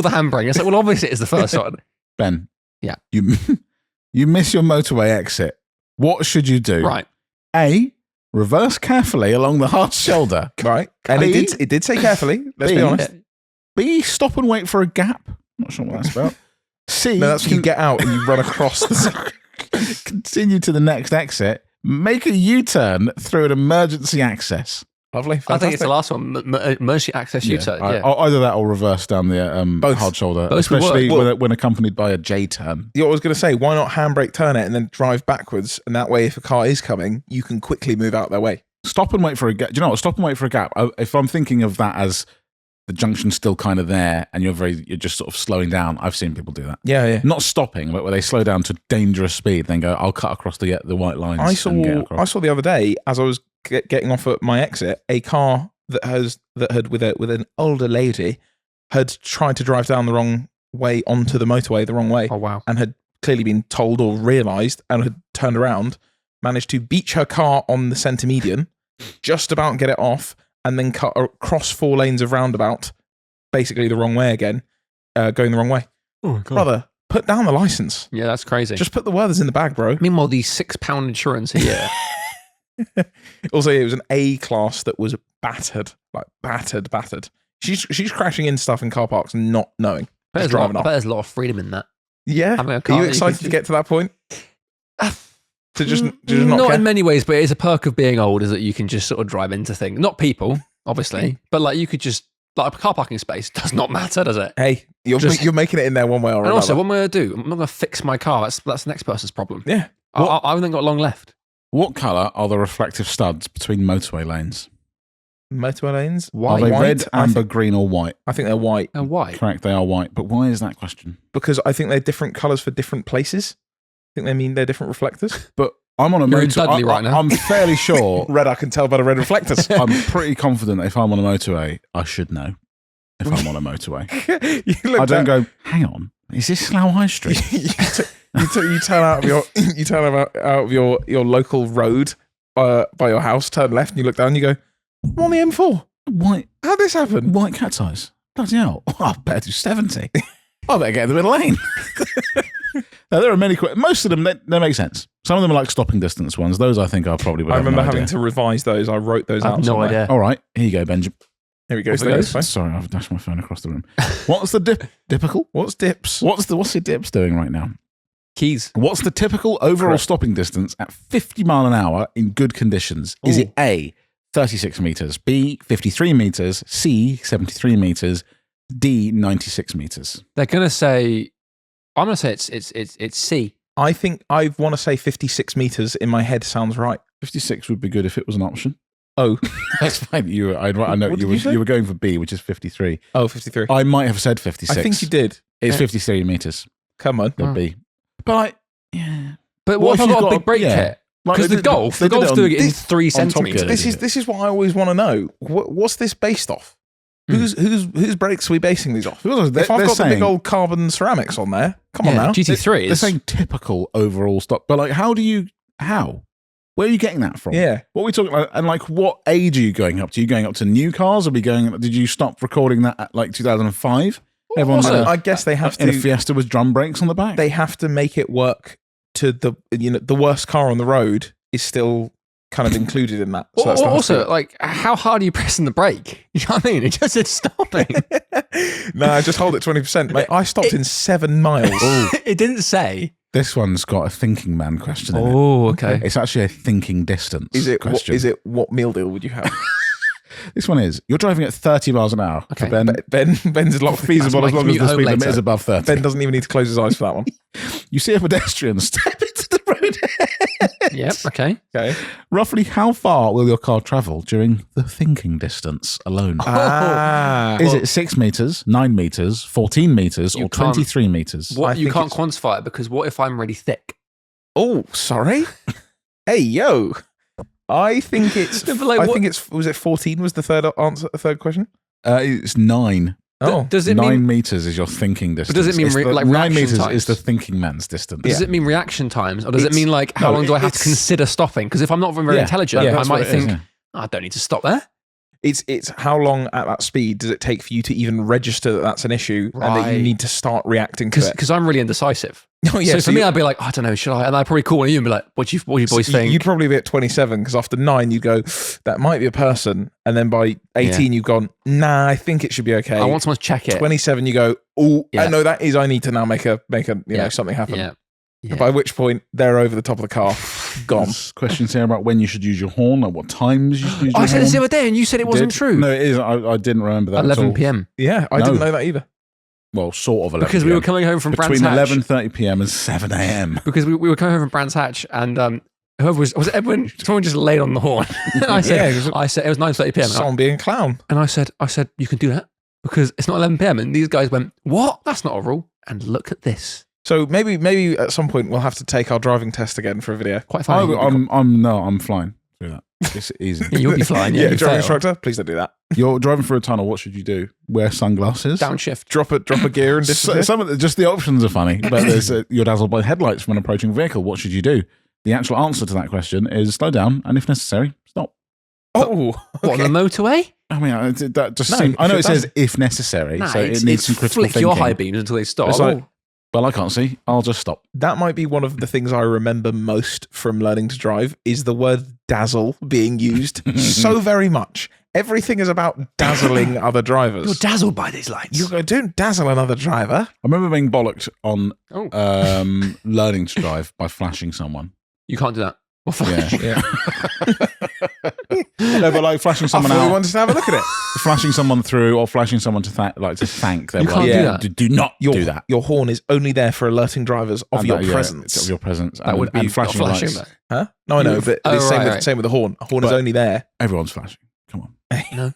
the handbrake. It's like, well, obviously it's the first one. Ben. Yeah. You miss your motorway exit. What should you do? Right. A, reverse carefully along the hard shoulder. Right. And it did say carefully, let's be honest. B, stop and wait for a gap. Not sure what that's about. C, no, that's when you get out and you run across the... Continue to the next exit. Make a U-turn through an emergency access. Lovely. Fantastic. I think it's the last one. Emergency access U-turn. Yeah. Either that or reverse down the hard shoulder, especially when accompanied by a J-turn. Yeah, I was going to say, why not handbrake turn it and then drive backwards? And that way, if a car is coming, you can quickly move out their way. Stop and wait for a gap. Do you know what? Stop and wait for a gap. If I'm thinking of that as the junction's still kind of there and you're just sort of slowing down, I've seen people do that. Yeah. Not stopping, but where they slow down to dangerous speed, then go, I'll cut across the white lines. I saw the other day, as I was getting off at my exit, a car that had with an older lady had tried to drive down the wrong way onto the motorway the wrong way. Oh wow! And had clearly been told or realised and had turned around, managed to beach her car on the centre median, just about get it off, and then cut across 4 lanes of roundabout, basically the wrong way again, going the wrong way. Oh my God. Brother, put down the licence. Yeah, that's crazy. Just put the Werthers in the bag, bro. Meanwhile, the £6 insurance a year. Also, it was an A class that was battered. She's crashing in stuff in car parks and not knowing. I bet there's a lot of freedom in that. Yeah. Are you excited to get to that point? To just not care? care? In many ways, but it's a perk of being old is that you can just sort of drive into things. Not people, obviously, but like you could just, like a car parking space does not matter, does it? Hey, you're making it in there one way or another. And also, what am I going to do? I'm not going to fix my car. That's the next person's problem. Yeah. I haven't got long left. What colour are the reflective studs between motorway lanes? Motorway lanes? Are they red, amber, green or white? I think they're white. And why? Correct, they are white. But why is that question? Because I think they're different colours for different places. I think they mean they're different reflectors. But I'm on a motorway right now. I'm fairly sure. Red, I can tell by the red reflectors. I'm pretty confident that if I'm on a motorway, I should know if I'm on a motorway. I don't go, hang on, is this Slough High Street? You turn out of your local road by your house, turn left, and you look down and you go, I'm on the M4. White. How'd this happen? White cat's eyes. bloody hell, I better do 70. I better get in the middle lane. Now, there are many, most of them, they make sense. Some of them are like stopping distance ones. Those I think are probably. I remember having to revise those. I wrote those out. I have no idea. All right, here you go, Benjamin. Here we go. Sorry, I've dashed my phone across the room. What's the typical? What's dips? What's the dips doing right now? Keys. What's the typical overall stopping distance at 50 mile an hour in good conditions? Is it A, 36 meters, B, 53 meters, C, 73 meters, D, 96 meters? They're gonna say. I'm gonna say it's C. I think I want to say 56 meters in my head sounds right. 56 would be good if it was an option. Oh, that's fine. I know you were going for B, which is 53. Oh, 53. I might have said 56. I think you did. It's 53 meters. Come on. The B. But yeah. But what if I've got a big brake kit? Because the Golf's doing it in 3 centimeters. This is what I always want to know. What's this based off? Whose brakes are we basing these off? If I've got the big old carbon ceramics on there, come on now. GT3 they're saying typical overall stop. But like, how? Where are you getting that from? Yeah. What are we talking about? And like, what age are you going up to? Are you going up to new cars? Did you stop recording that at like 2005? I guess they have to. In a Fiesta with drum brakes on the back? They have to make it work to the worst car on the road is still kind of included in that. So also, like, how hard are you pressing the brake? You know what I mean? It just said stopping. No, just hold it 20%. Mate, I stopped in 7 miles. It didn't say. This one's got a thinking man question in it. Oh, okay. It's actually a thinking distance question. What meal deal would you have? This one is, you're driving at 30 miles an hour. Okay. Ben's a lot feasible as long as the speed limit is above 30. Ben doesn't even need to close his eyes for that one. You see a pedestrian step into the road. Yep, okay. Roughly how far will your car travel during the thinking distance alone? Is it 6 meters, 9 meters, 14 meters, or 23 meters? You can't quantify it because what if I'm really thick? Oh, sorry. Hey, yo. I think it's. Was it 14? Was the third answer? The third question? It's 9. Oh, does it 9 meters is your thinking distance? But does it mean like 9 meters times? is the thinking man's distance? Does it mean reaction times, or does it mean like how long do I have to consider stopping? Because if I'm not very intelligent, I might think I don't need to stop there. It's how long at that speed does it take for you to even register that that's an issue and that you need to start reacting to it? Because I'm really indecisive. Oh, yeah, so for me, I'd be like, I don't know, should I? And I'd probably call one of you and be like, what do you boys think? You'd probably be at 27 because after 9, you'd go, that might be a person. And then by 18, you've gone, nah, I think it should be okay. I want someone to check it. 27, you go, oh, no, that is, I need to now make something happen. Yeah. By which point, they're over the top of the car, gone. There's questions here about when you should use your horn, or what times you should use your horn. I said this the other day and you said it wasn't true. No, it is. I didn't remember that 11 p.m. Yeah, I didn't know that either. Well, sort of 11 Because we were coming home from Brands Hatch. Between 11:30 p.m. and 7 a.m. Because we were coming home from Brands Hatch and whoever was it Edwin? Someone just laid on the horn. And I said it was 9:30 p.m. Someone being a clown. And I said, you can do that because it's not 11 p.m. And these guys went, what? That's not a rule. And look at this. So maybe at some point we'll have to take our driving test again for a video. Quite fine. I'm flying through that. It's easy. You'll be flying. Yeah, driving instructor, please don't do that. You're driving through a tunnel. What should you do? Wear sunglasses. Downshift. Drop a gear and just the options are funny. But there's you're dazzled by headlights from an approaching vehicle. What should you do? The actual answer to that question is slow down and, if necessary, stop. Oh, okay. What, on the motorway? I mean, that just seems. I know it says if necessary, so it needs some critical thinking. Flick your high beams until they stop. Well, I can't see. I'll just stop. That might be one of the things I remember most from learning to drive is the word dazzle being used so very much. Everything is about dazzling other drivers. You're dazzled by these lights. You go, don't dazzle another driver. I remember being bollocked on learning to drive by flashing someone. You can't do that. Yeah. No, but like flashing someone out. We wanted to have a look at it. Flashing someone through or flashing someone to thank. You can't do that. Do not do that. Your horn is only there for alerting drivers of your presence. Of your presence. That would be flashing lights. Huh? No, I know, but it's same with the horn. A horn is only there. Everyone's flashing. Come on. No.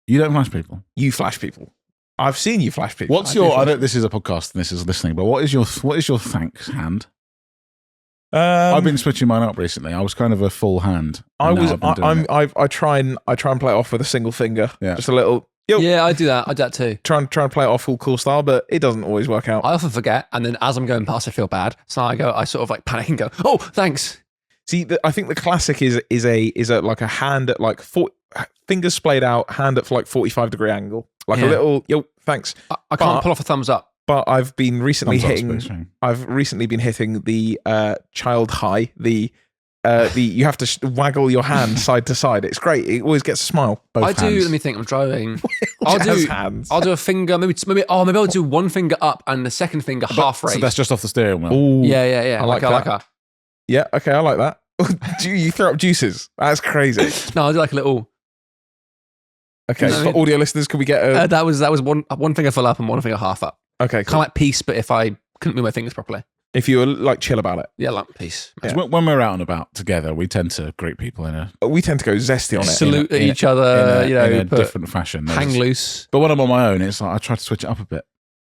You don't flash people. You flash people. I've seen you flash people. What's your? I know this is a podcast and this is listening, but what is your thanks hand? I've been switching mine up recently. I was kind of a full hand. I try and play it off with a single finger. Yeah. Just a little. Yeah, I do that. I do that too. Try and play it off all cool style, but it doesn't always work out. I often forget, and then as I'm going past, I feel bad. So I sort of like panic and go, "Oh, thanks." See, I think the classic is a like a hand at like fingers splayed out, hand at like 45-degree angle. Like a little, yo, thanks. I can't pull off a thumbs up. But I've been recently Thumbs hitting. up, I've recently been hitting the child high. The you have to waggle your hand side to side. It's great. It always gets a smile. Both hands. Let me think. I'm driving. I'll do a finger. Maybe I'll do one finger up and the second finger half raised. So that's just off the steering wheel. Ooh, yeah. I like that. Yeah. Okay. I like that. Do you throw up juices? That's crazy. No, I'll do like a little. Okay. For audio listeners, can we get a? That was one finger full up and one finger half up. Okay. Cool. Kind of like peace, but if I couldn't move my fingers properly. If you were like chill about it. Yeah, like peace. Yeah. When we're out and about together, we tend to greet people we tend to go zesty on it. Salute each other, in a different fashion. Hang loose. But when I'm on my own, it's like I try to switch it up a bit.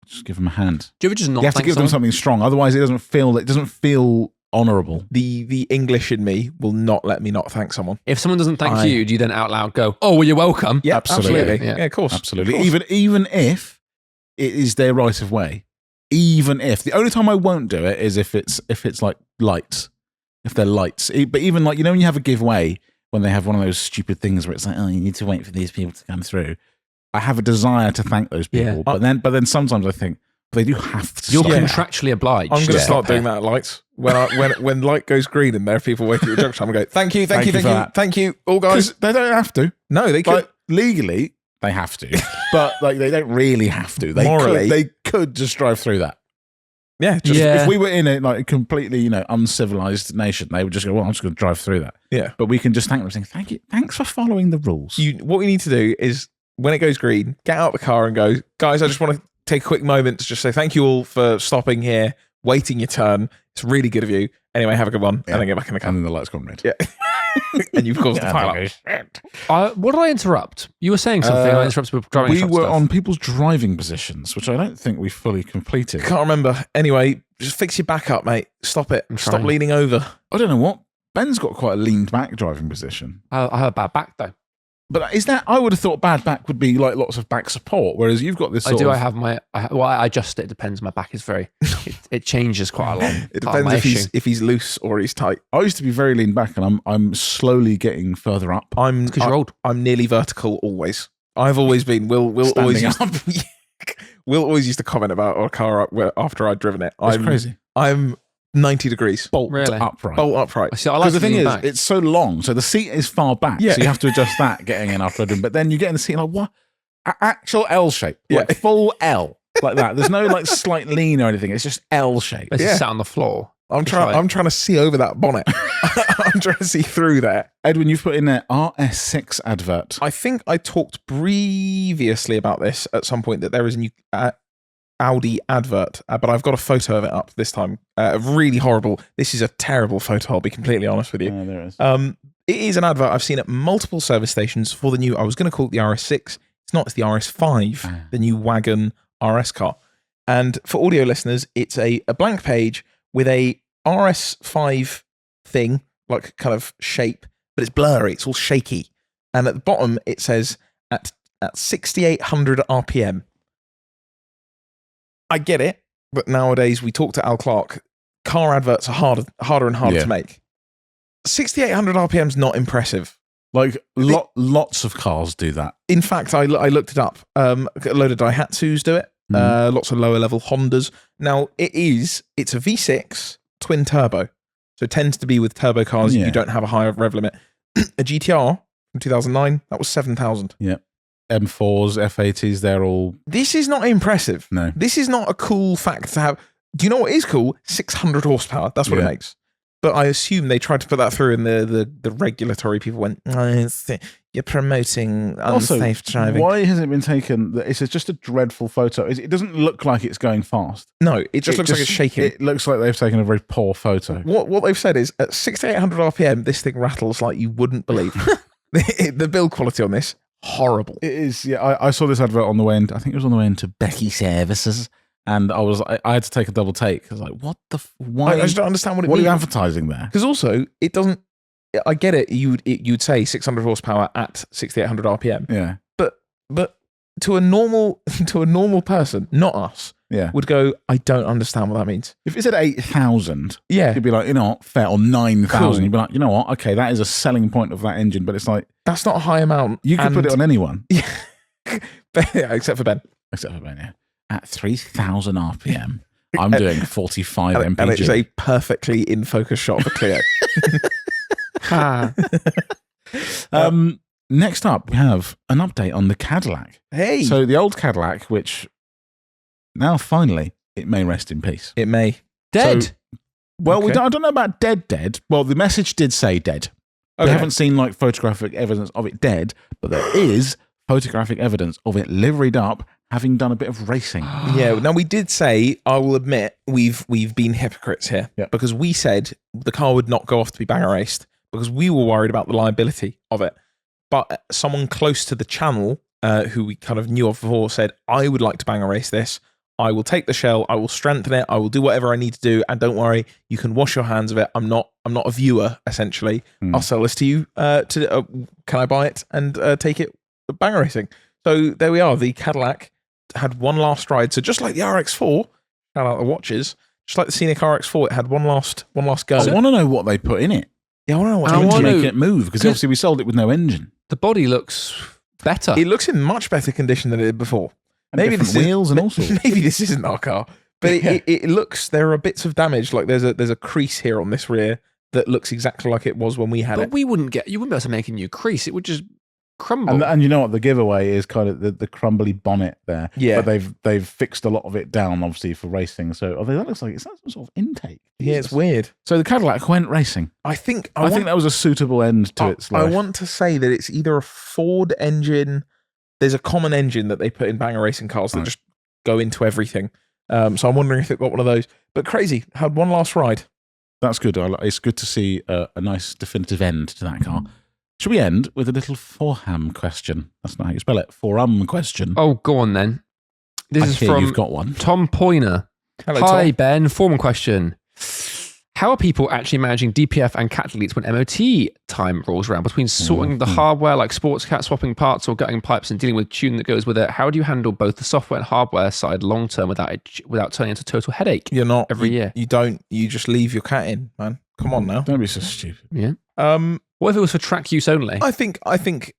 Just give them a hand. Do you ever just not? You have to give them something strong, otherwise it doesn't feel honourable. The English in me will not let me not thank someone. If someone doesn't thank you, do you then out loud go, "Oh, well, you're welcome"? Yeah, absolutely. Yeah, of course. Absolutely. Of course. Even if it is their right of way. Even if the only time I won't do it is if it's like lights, if they're lights. But even like when you have a giveaway when they have one of those stupid things where it's like, oh, you need to wait for these people to come through. I have a desire to thank those people, but then sometimes I think they do have to. You're contractually obliged. I'm going to start doing that at lights. When light goes green and there are people waiting at the junction, I'm going to go, thank you, all guys. They don't have to. No, they could. Like, legally, they have to, but like they don't really have to. Morally, they could just drive through that. Yeah, if we were in a completely uncivilized nation, they would just go, well, I'm just going to drive through that. Yeah, but we can just thank them, saying thank you, thanks for following the rules. What we need to do is when it goes green, get out of the car and go, guys, I just want to take a quick moment to just say thank you all for stopping here, waiting your turn. It's really good of you. Anyway, have a good one, and then get back in the car. And then the lights gone red. Yeah. And you've caused the pile. What did I interrupt? You were saying something. I interrupted with driving. We were on people's driving positions, which I don't think we fully completed. Can't remember. Anyway, just fix your back up, mate. Stop it. Stop leaning over. I don't know what. Ben's got quite a leaned back driving position. I have a bad back though. But is that? I would have thought bad back would be like lots of back support, whereas you've got this. I adjust it. Depends. My back is very. it changes quite a lot. It depends if he's loose or he's tight. I used to be very lean back, and I'm slowly getting further up. Because you're old. I'm nearly vertical always. I've always been. We'll always used to comment about our car up after I'd driven it. It's crazy. I'm 90 degrees. Bolt upright. Bolt upright. See, I like the thing is, back. it's so long, so the seat is far back, so you have to adjust that getting in after doing. But then you get in the seat like what? Actual L shape, like full L, like that. There's no like slight lean or anything. It's just L shape. It's just sat on the floor. I'm trying to see over that bonnet. I'm trying to see through there. Edwin, you've put in an RS6 advert. I think I talked previously about this at some point that there is a new Audi advert, but I've got a photo of it up this time. Really horrible. This is a terrible photo, I'll be completely honest with you. Yeah, there is. It is an advert I've seen at multiple service stations for the new, I was going to call it the RS6. It's not, it's the RS5, the new wagon RS car. And for audio listeners, it's a blank page with a RS5 thing, like kind of shape, but it's blurry, it's all shaky. And at the bottom, it says at 6,800 RPM. I get it, but nowadays we talk to Al Clark. Car adverts are harder and harder to make. 6,800 RPM's not impressive. Like lots of cars do that. In fact, I looked it up. A load of Daihatsus do it. Lots of lower level Hondas. Now it's a V6 twin turbo, so it tends to be with turbo cars. You don't have a higher rev limit. A GTR from 2009 that was 7,000. Yeah. M4s, F80s, they're all... This is not impressive. No. This is not a cool fact to have. Do you know what is cool? 600 horsepower. That's what it makes. But I assume they tried to put that through and the regulatory people went, you're promoting unsafe driving. Why hasn't it been taken? It's just a dreadful photo. It doesn't look like it's going fast. No, it just looks like it's shaking. It looks like they've taken a very poor photo. What they've said is at 6,800 RPM, this thing rattles like you wouldn't believe. The build quality on this, horrible. It is. Yeah, I saw this advert on the way in. I think it was on the way into Becky Services, and I had to take a double take. I was like, "What the? Why?" I just don't understand what it means. What are you advertising there? Because also, it doesn't. I get it. You'd say 600 horsepower at 6,800 RPM. Yeah. But to a normal person, not us, would go, I don't understand what that means. If it said 8,000, you'd be like, you know what, fair, or 9,000. Cool. You'd be like, you know what, okay, that is a selling point of that engine, but it's like that's not a high amount. You could put it on anyone. Yeah. Except for Ben. Except for Ben, yeah. At 3,000 RPM, I'm doing 45 mpg. And it's a perfectly in focus shot of a Clio. Next up, we have an update on the Cadillac. Hey. So the old Cadillac, which now finally it may rest in peace. It may. Dead. So, well, I don't know about dead. Well, the message did say dead. Okay. We haven't seen like photographic evidence of it dead, but there is photographic evidence of it liveried up, having done a bit of racing. Yeah. Now we did say, I will admit, we've been hypocrites here because we said the car would not go off to be banger raced because we were worried about the liability of it. But someone close to the channel, who we kind of knew of before, said, I would like to banger race this. I will take the shell. I will strengthen it. I will do whatever I need to do. And don't worry, you can wash your hands of it. I'm not a viewer, essentially. I'll sell this to you. Can I buy it and take it banger racing? So there we are. The Cadillac had one last ride. So just like the RX-4, shout out the watches, just like the scenic RX-4, it had one last go. I want to know what they put in it. Yeah, I want to know what to make it move, because obviously we sold it with no engine. The body looks better. It looks in much better condition than it did before. And maybe this wheels and all sorts. Maybe this isn't our car, but it looks. There are bits of damage. Like there's a crease here on this rear that looks exactly like it was when we had it. But you wouldn't be able to make a new crease. It would just crumble. And you know what? The giveaway is kind of the crumbly bonnet there. Yeah, but they've fixed a lot of it down, obviously, for racing. So that looks like it's some sort of intake. Yeah, it's weird. So the Cadillac went racing. I think that was a suitable end to its life. I want to say that it's either a Ford engine. There's a common engine that they put in banger racing cars that just go into everything. So I'm wondering if it got one of those. But crazy, had one last ride. That's good. It's good to see a nice definitive end to that car. Should we end with a little Forham question? That's not how you spell it. Forum question. Oh, go on then. This is from you've got one. Tom Poyner. Hello, Hi, Tom. Ben. Forum question. How are people actually managing DPF and cat deletes when MOT time rolls around? Between sorting the hardware like sports cat, swapping parts or gutting pipes and dealing with tuning that goes with it, how do you handle both the software and hardware side long term without turning into a total headache? You're not every year. You don't. You just leave your cat in, man. Come on now. Don't be so stupid. Yeah. What if it was for track use only? I think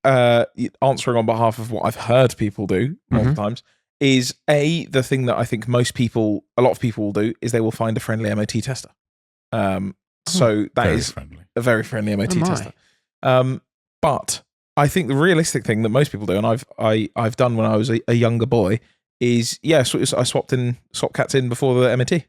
answering on behalf of what I've heard people do multiple times is the thing that I think a lot of people will do is they will find a friendly MOT tester. So that is friendly. A very friendly MOT tester. But I think the realistic thing that most people do, and I've done when I was a younger boy, is so I swap cats in before the MOT.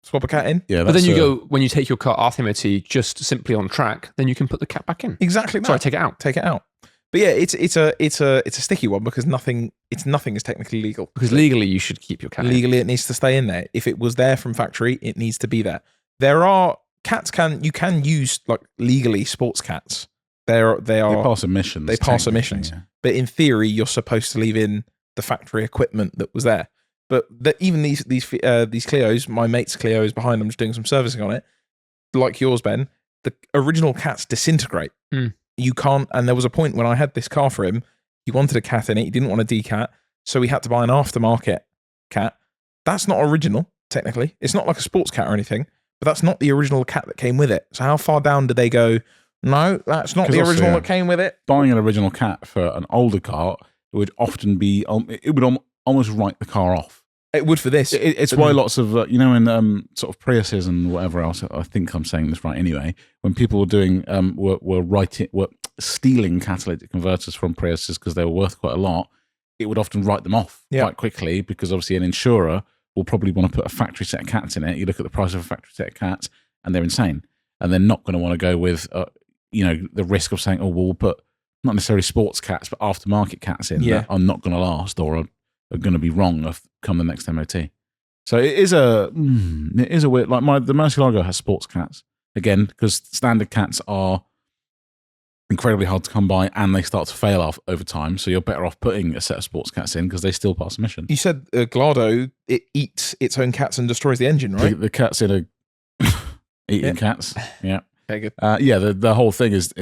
Swap a cat in. Yeah, but then you go, when you take your car after MOT just simply on track, then you can put the cat back in. Exactly that. Sorry, take it out. Take it out. But yeah, it's a sticky one because nothing is technically legal. Because legally you should keep your cat Legally it needs to stay in there. If it was there from factory, it needs to be there. There are cats you can use like legally sports cats. They pass emissions. They pass emissions. Yeah. But in theory, you're supposed to leave in the factory equipment that was there. But even these Clios, my mate's Clio is behind them, just doing some servicing on it. Like yours, Ben, the original cats disintegrate. You can't. And there was a point when I had this car for him. He wanted a cat in it. He didn't want a decat, so he had to buy an aftermarket cat. That's not original, technically. It's not like a sports cat or anything. But that's not the original cat that came with it. So how far down did they go? No, that's not the original that came with it. Buying an original cat for an older car would often be, it would almost write the car off. It would for this. It's why lots of, in sort of Priuses and whatever else, I think I'm saying this right anyway, when people were doing, were stealing catalytic converters from Priuses because they were worth quite a lot, it would often write them off quite quickly because obviously an insurer will probably want to put a factory set of cats in it. You look at the price of a factory set of cats and they're insane. And they're not going to want to go with, the risk of saying, oh, well, we'll put not necessarily sports cats, but aftermarket cats in that are not going to last or are going to be wrong come the next MOT. So it is a weird, like the Murcielago has sports cats again, because standard cats are incredibly hard to come by and they start to fail off over time. So you're better off putting a set of sports cats in because they still pass emissions. You said Glado, it eats its own cats and destroys the engine, right? The cats in eating cats. Yeah. Okay, good. The whole thing is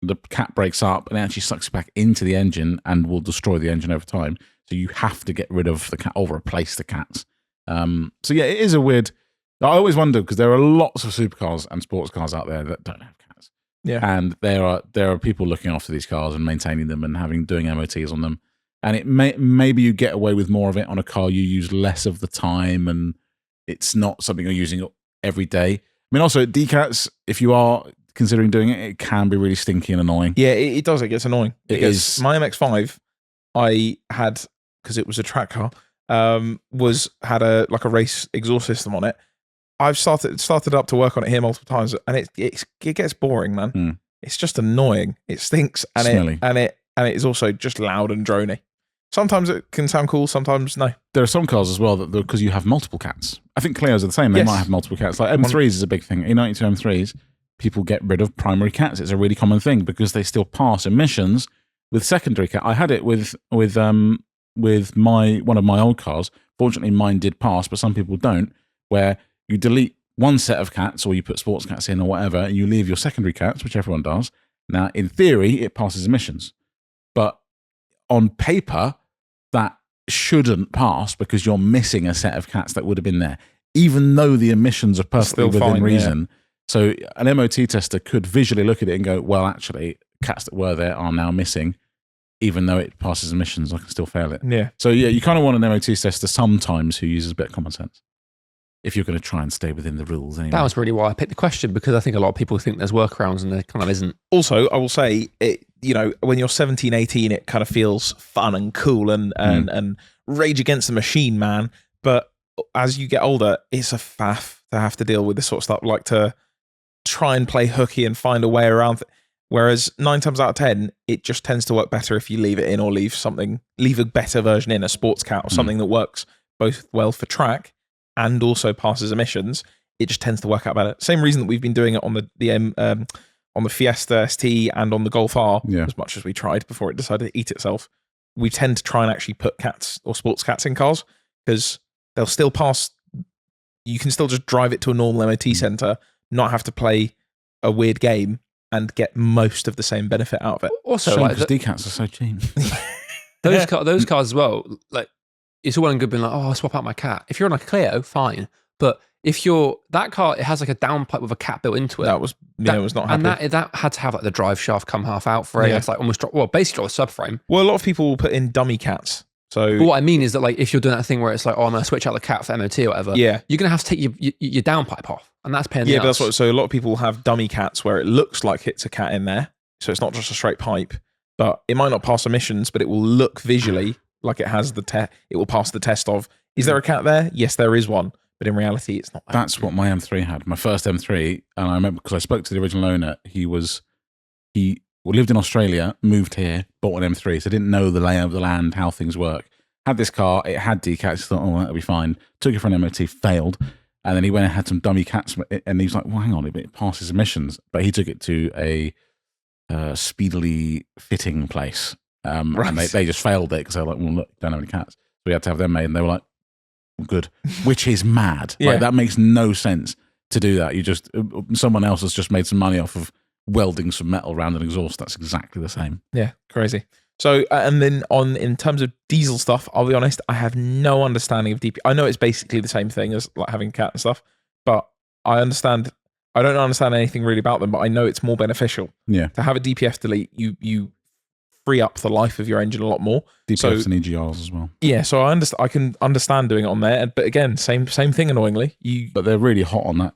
the cat breaks up and it actually sucks back into the engine and will destroy the engine over time. So you have to get rid of the cat or replace the cats. So yeah, it is a weird. I always wonder because there are lots of supercars and sports cars out there that don't have cats. Yeah, and there are people looking after these cars and maintaining them and doing MOTs on them. And it maybe you get away with more of it on a car you use less of the time, and it's not something you're using every day. I mean, also decats, if you are considering doing it, it can be really stinky and annoying. Yeah, it does. It gets annoying. It is. My MX-5, I had, because it was a track car, had a race exhaust system on it. I've started up to work on it here multiple times, and it gets boring, man. It's just annoying. It stinks, and Smelly. it is also just loud and drony. Sometimes it can sound cool, sometimes no. There are some cars as well that, because you have multiple cats. I think Clios are the same. They might have multiple cats. Like M3s is a big thing. E92 M3s, people get rid of primary cats. It's a really common thing because they still pass emissions with secondary cat. I had it with one of my old cars. Fortunately, mine did pass, but some people don't, where you delete one set of cats or you put sports cats in or whatever, and you leave your secondary cats, which everyone does. Now, in theory, it passes emissions. But on paper, that shouldn't pass because you're missing a set of cats that would have been there, even though the emissions are perfectly within reason. Yeah. So an MOT tester could visually look at it and go, well, actually, cats that were there are now missing, even though it passes emissions, I can still fail it. Yeah. So yeah, you kind of want an MOT tester sometimes who uses a bit of common sense, if you're going to try and stay within the rules anyway. That was really why I picked the question, because I think a lot of people think there's workarounds and there kind of isn't. Also, I will say, when you're 17, 18, it kind of feels fun and cool and rage against the machine, man. But as you get older, it's a faff to have to deal with this sort of stuff, like to try and play hooky and find a way around. Whereas 9 times out of 10, it just tends to work better if you leave it in or leave a better version in, a sports cat or something that works both well for track and also passes emissions. It just tends to work out better. Same reason that we've been doing it on the Fiesta ST and on the Golf R, as much as we tried before it decided to eat itself. We tend to try and actually put cats or sports cats in cars because they'll still pass. You can still just drive it to a normal MOT centre, not have to play a weird game, and get most of the same benefit out of it. Also, because decats are so cheap. Those cars as well, like, it's all well and good being like, oh, I'll swap out my cat. If you're on a Clio, fine. But if that car, it has like a downpipe with a cat built into it. Was not happy. And that had to have like the drive shaft come half out for it. It's like almost basically a subframe. Well, a lot of people will put in dummy cats. So, but what I mean is that, like, if you're doing that thing where it's like, oh, I'm going to switch out the cat for MOT or whatever, you're going to have to take your downpipe off, and that's paying. Yeah, but that's what. So a lot of people have dummy cats where it looks like it's a cat in there, so it's not just a straight pipe, but it might not pass emissions, but it will look visually like it has it will pass the test of, is there a cat there? Yes, there is one, but in reality, it's not. That's what my M3 had. My first M3, and I remember because I spoke to the original owner. He lived in Australia, moved here, bought an M3, so didn't know the layout of the land, how things work. Had this car, it had decats, thought, oh, that'll be fine. Took it for an MOT, failed. And then he went and had some dummy cats, and he's like, well, hang on, it passes emissions. But he took it to a speedily fitting place. And they just failed it because they were like, well, look, don't have any cats. So we had to have them made, and they were like, well, good. Which is mad. Like, that makes no sense to do that. Someone else has just made some money off of welding some metal around an exhaust. That's exactly the same. Yeah, crazy. So, and then in terms of diesel stuff, I'll be honest, I have no understanding of DP. I know it's basically the same thing as like having a cat and stuff, but I don't understand anything really about them, but I know it's more beneficial. Yeah. To have a DPF delete, you free up the life of your engine a lot more. DPFs and EGRs as well. Yeah, so I can understand doing it on there, but again, same thing annoyingly. But they're really hot on that.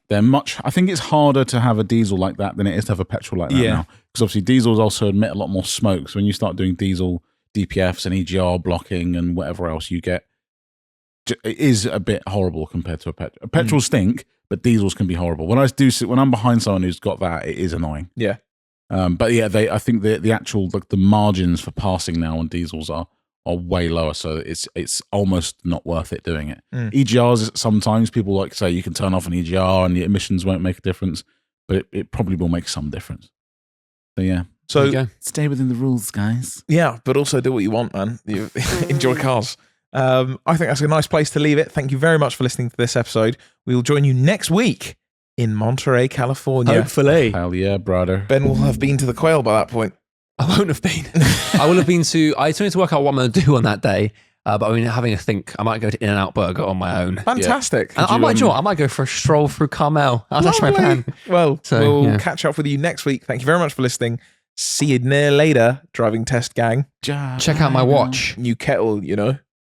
I think it's harder to have a diesel like that than it is to have a petrol like that now. Because obviously diesels also emit a lot more smoke. So when you start doing diesel DPFs and EGR blocking and whatever else you get, it is a bit horrible compared to a petrol. Petrols stink, but diesels can be horrible. When I'm behind someone who's got that, it is annoying. Yeah. But yeah, I think the actual the margins for passing now on diesels are way lower, so it's almost not worth it doing it. EGRs, sometimes people like to say you can turn off an EGR and the emissions won't make a difference, but it probably will make some difference. So yeah, so stay within the rules, guys. Yeah, but also do what you want, man. You enjoy cars. I think that's a nice place to leave it. Thank you very much for listening to this episode. We will join you next week in Monterey, California. Hopefully. Hell yeah, brother. Ben will have been to the Quail by that point. I won't have been. I will have been I still need to work out what I'm going to do on that day. But I mean, having a think, I might go to In-N-Out Burger on my own. Fantastic. Yeah. I might go for a stroll through Carmel. That's my plan. Well, we'll catch up with you next week. Thank you very much for listening. See you later, driving test gang. Check out my watch. New kettle, you know.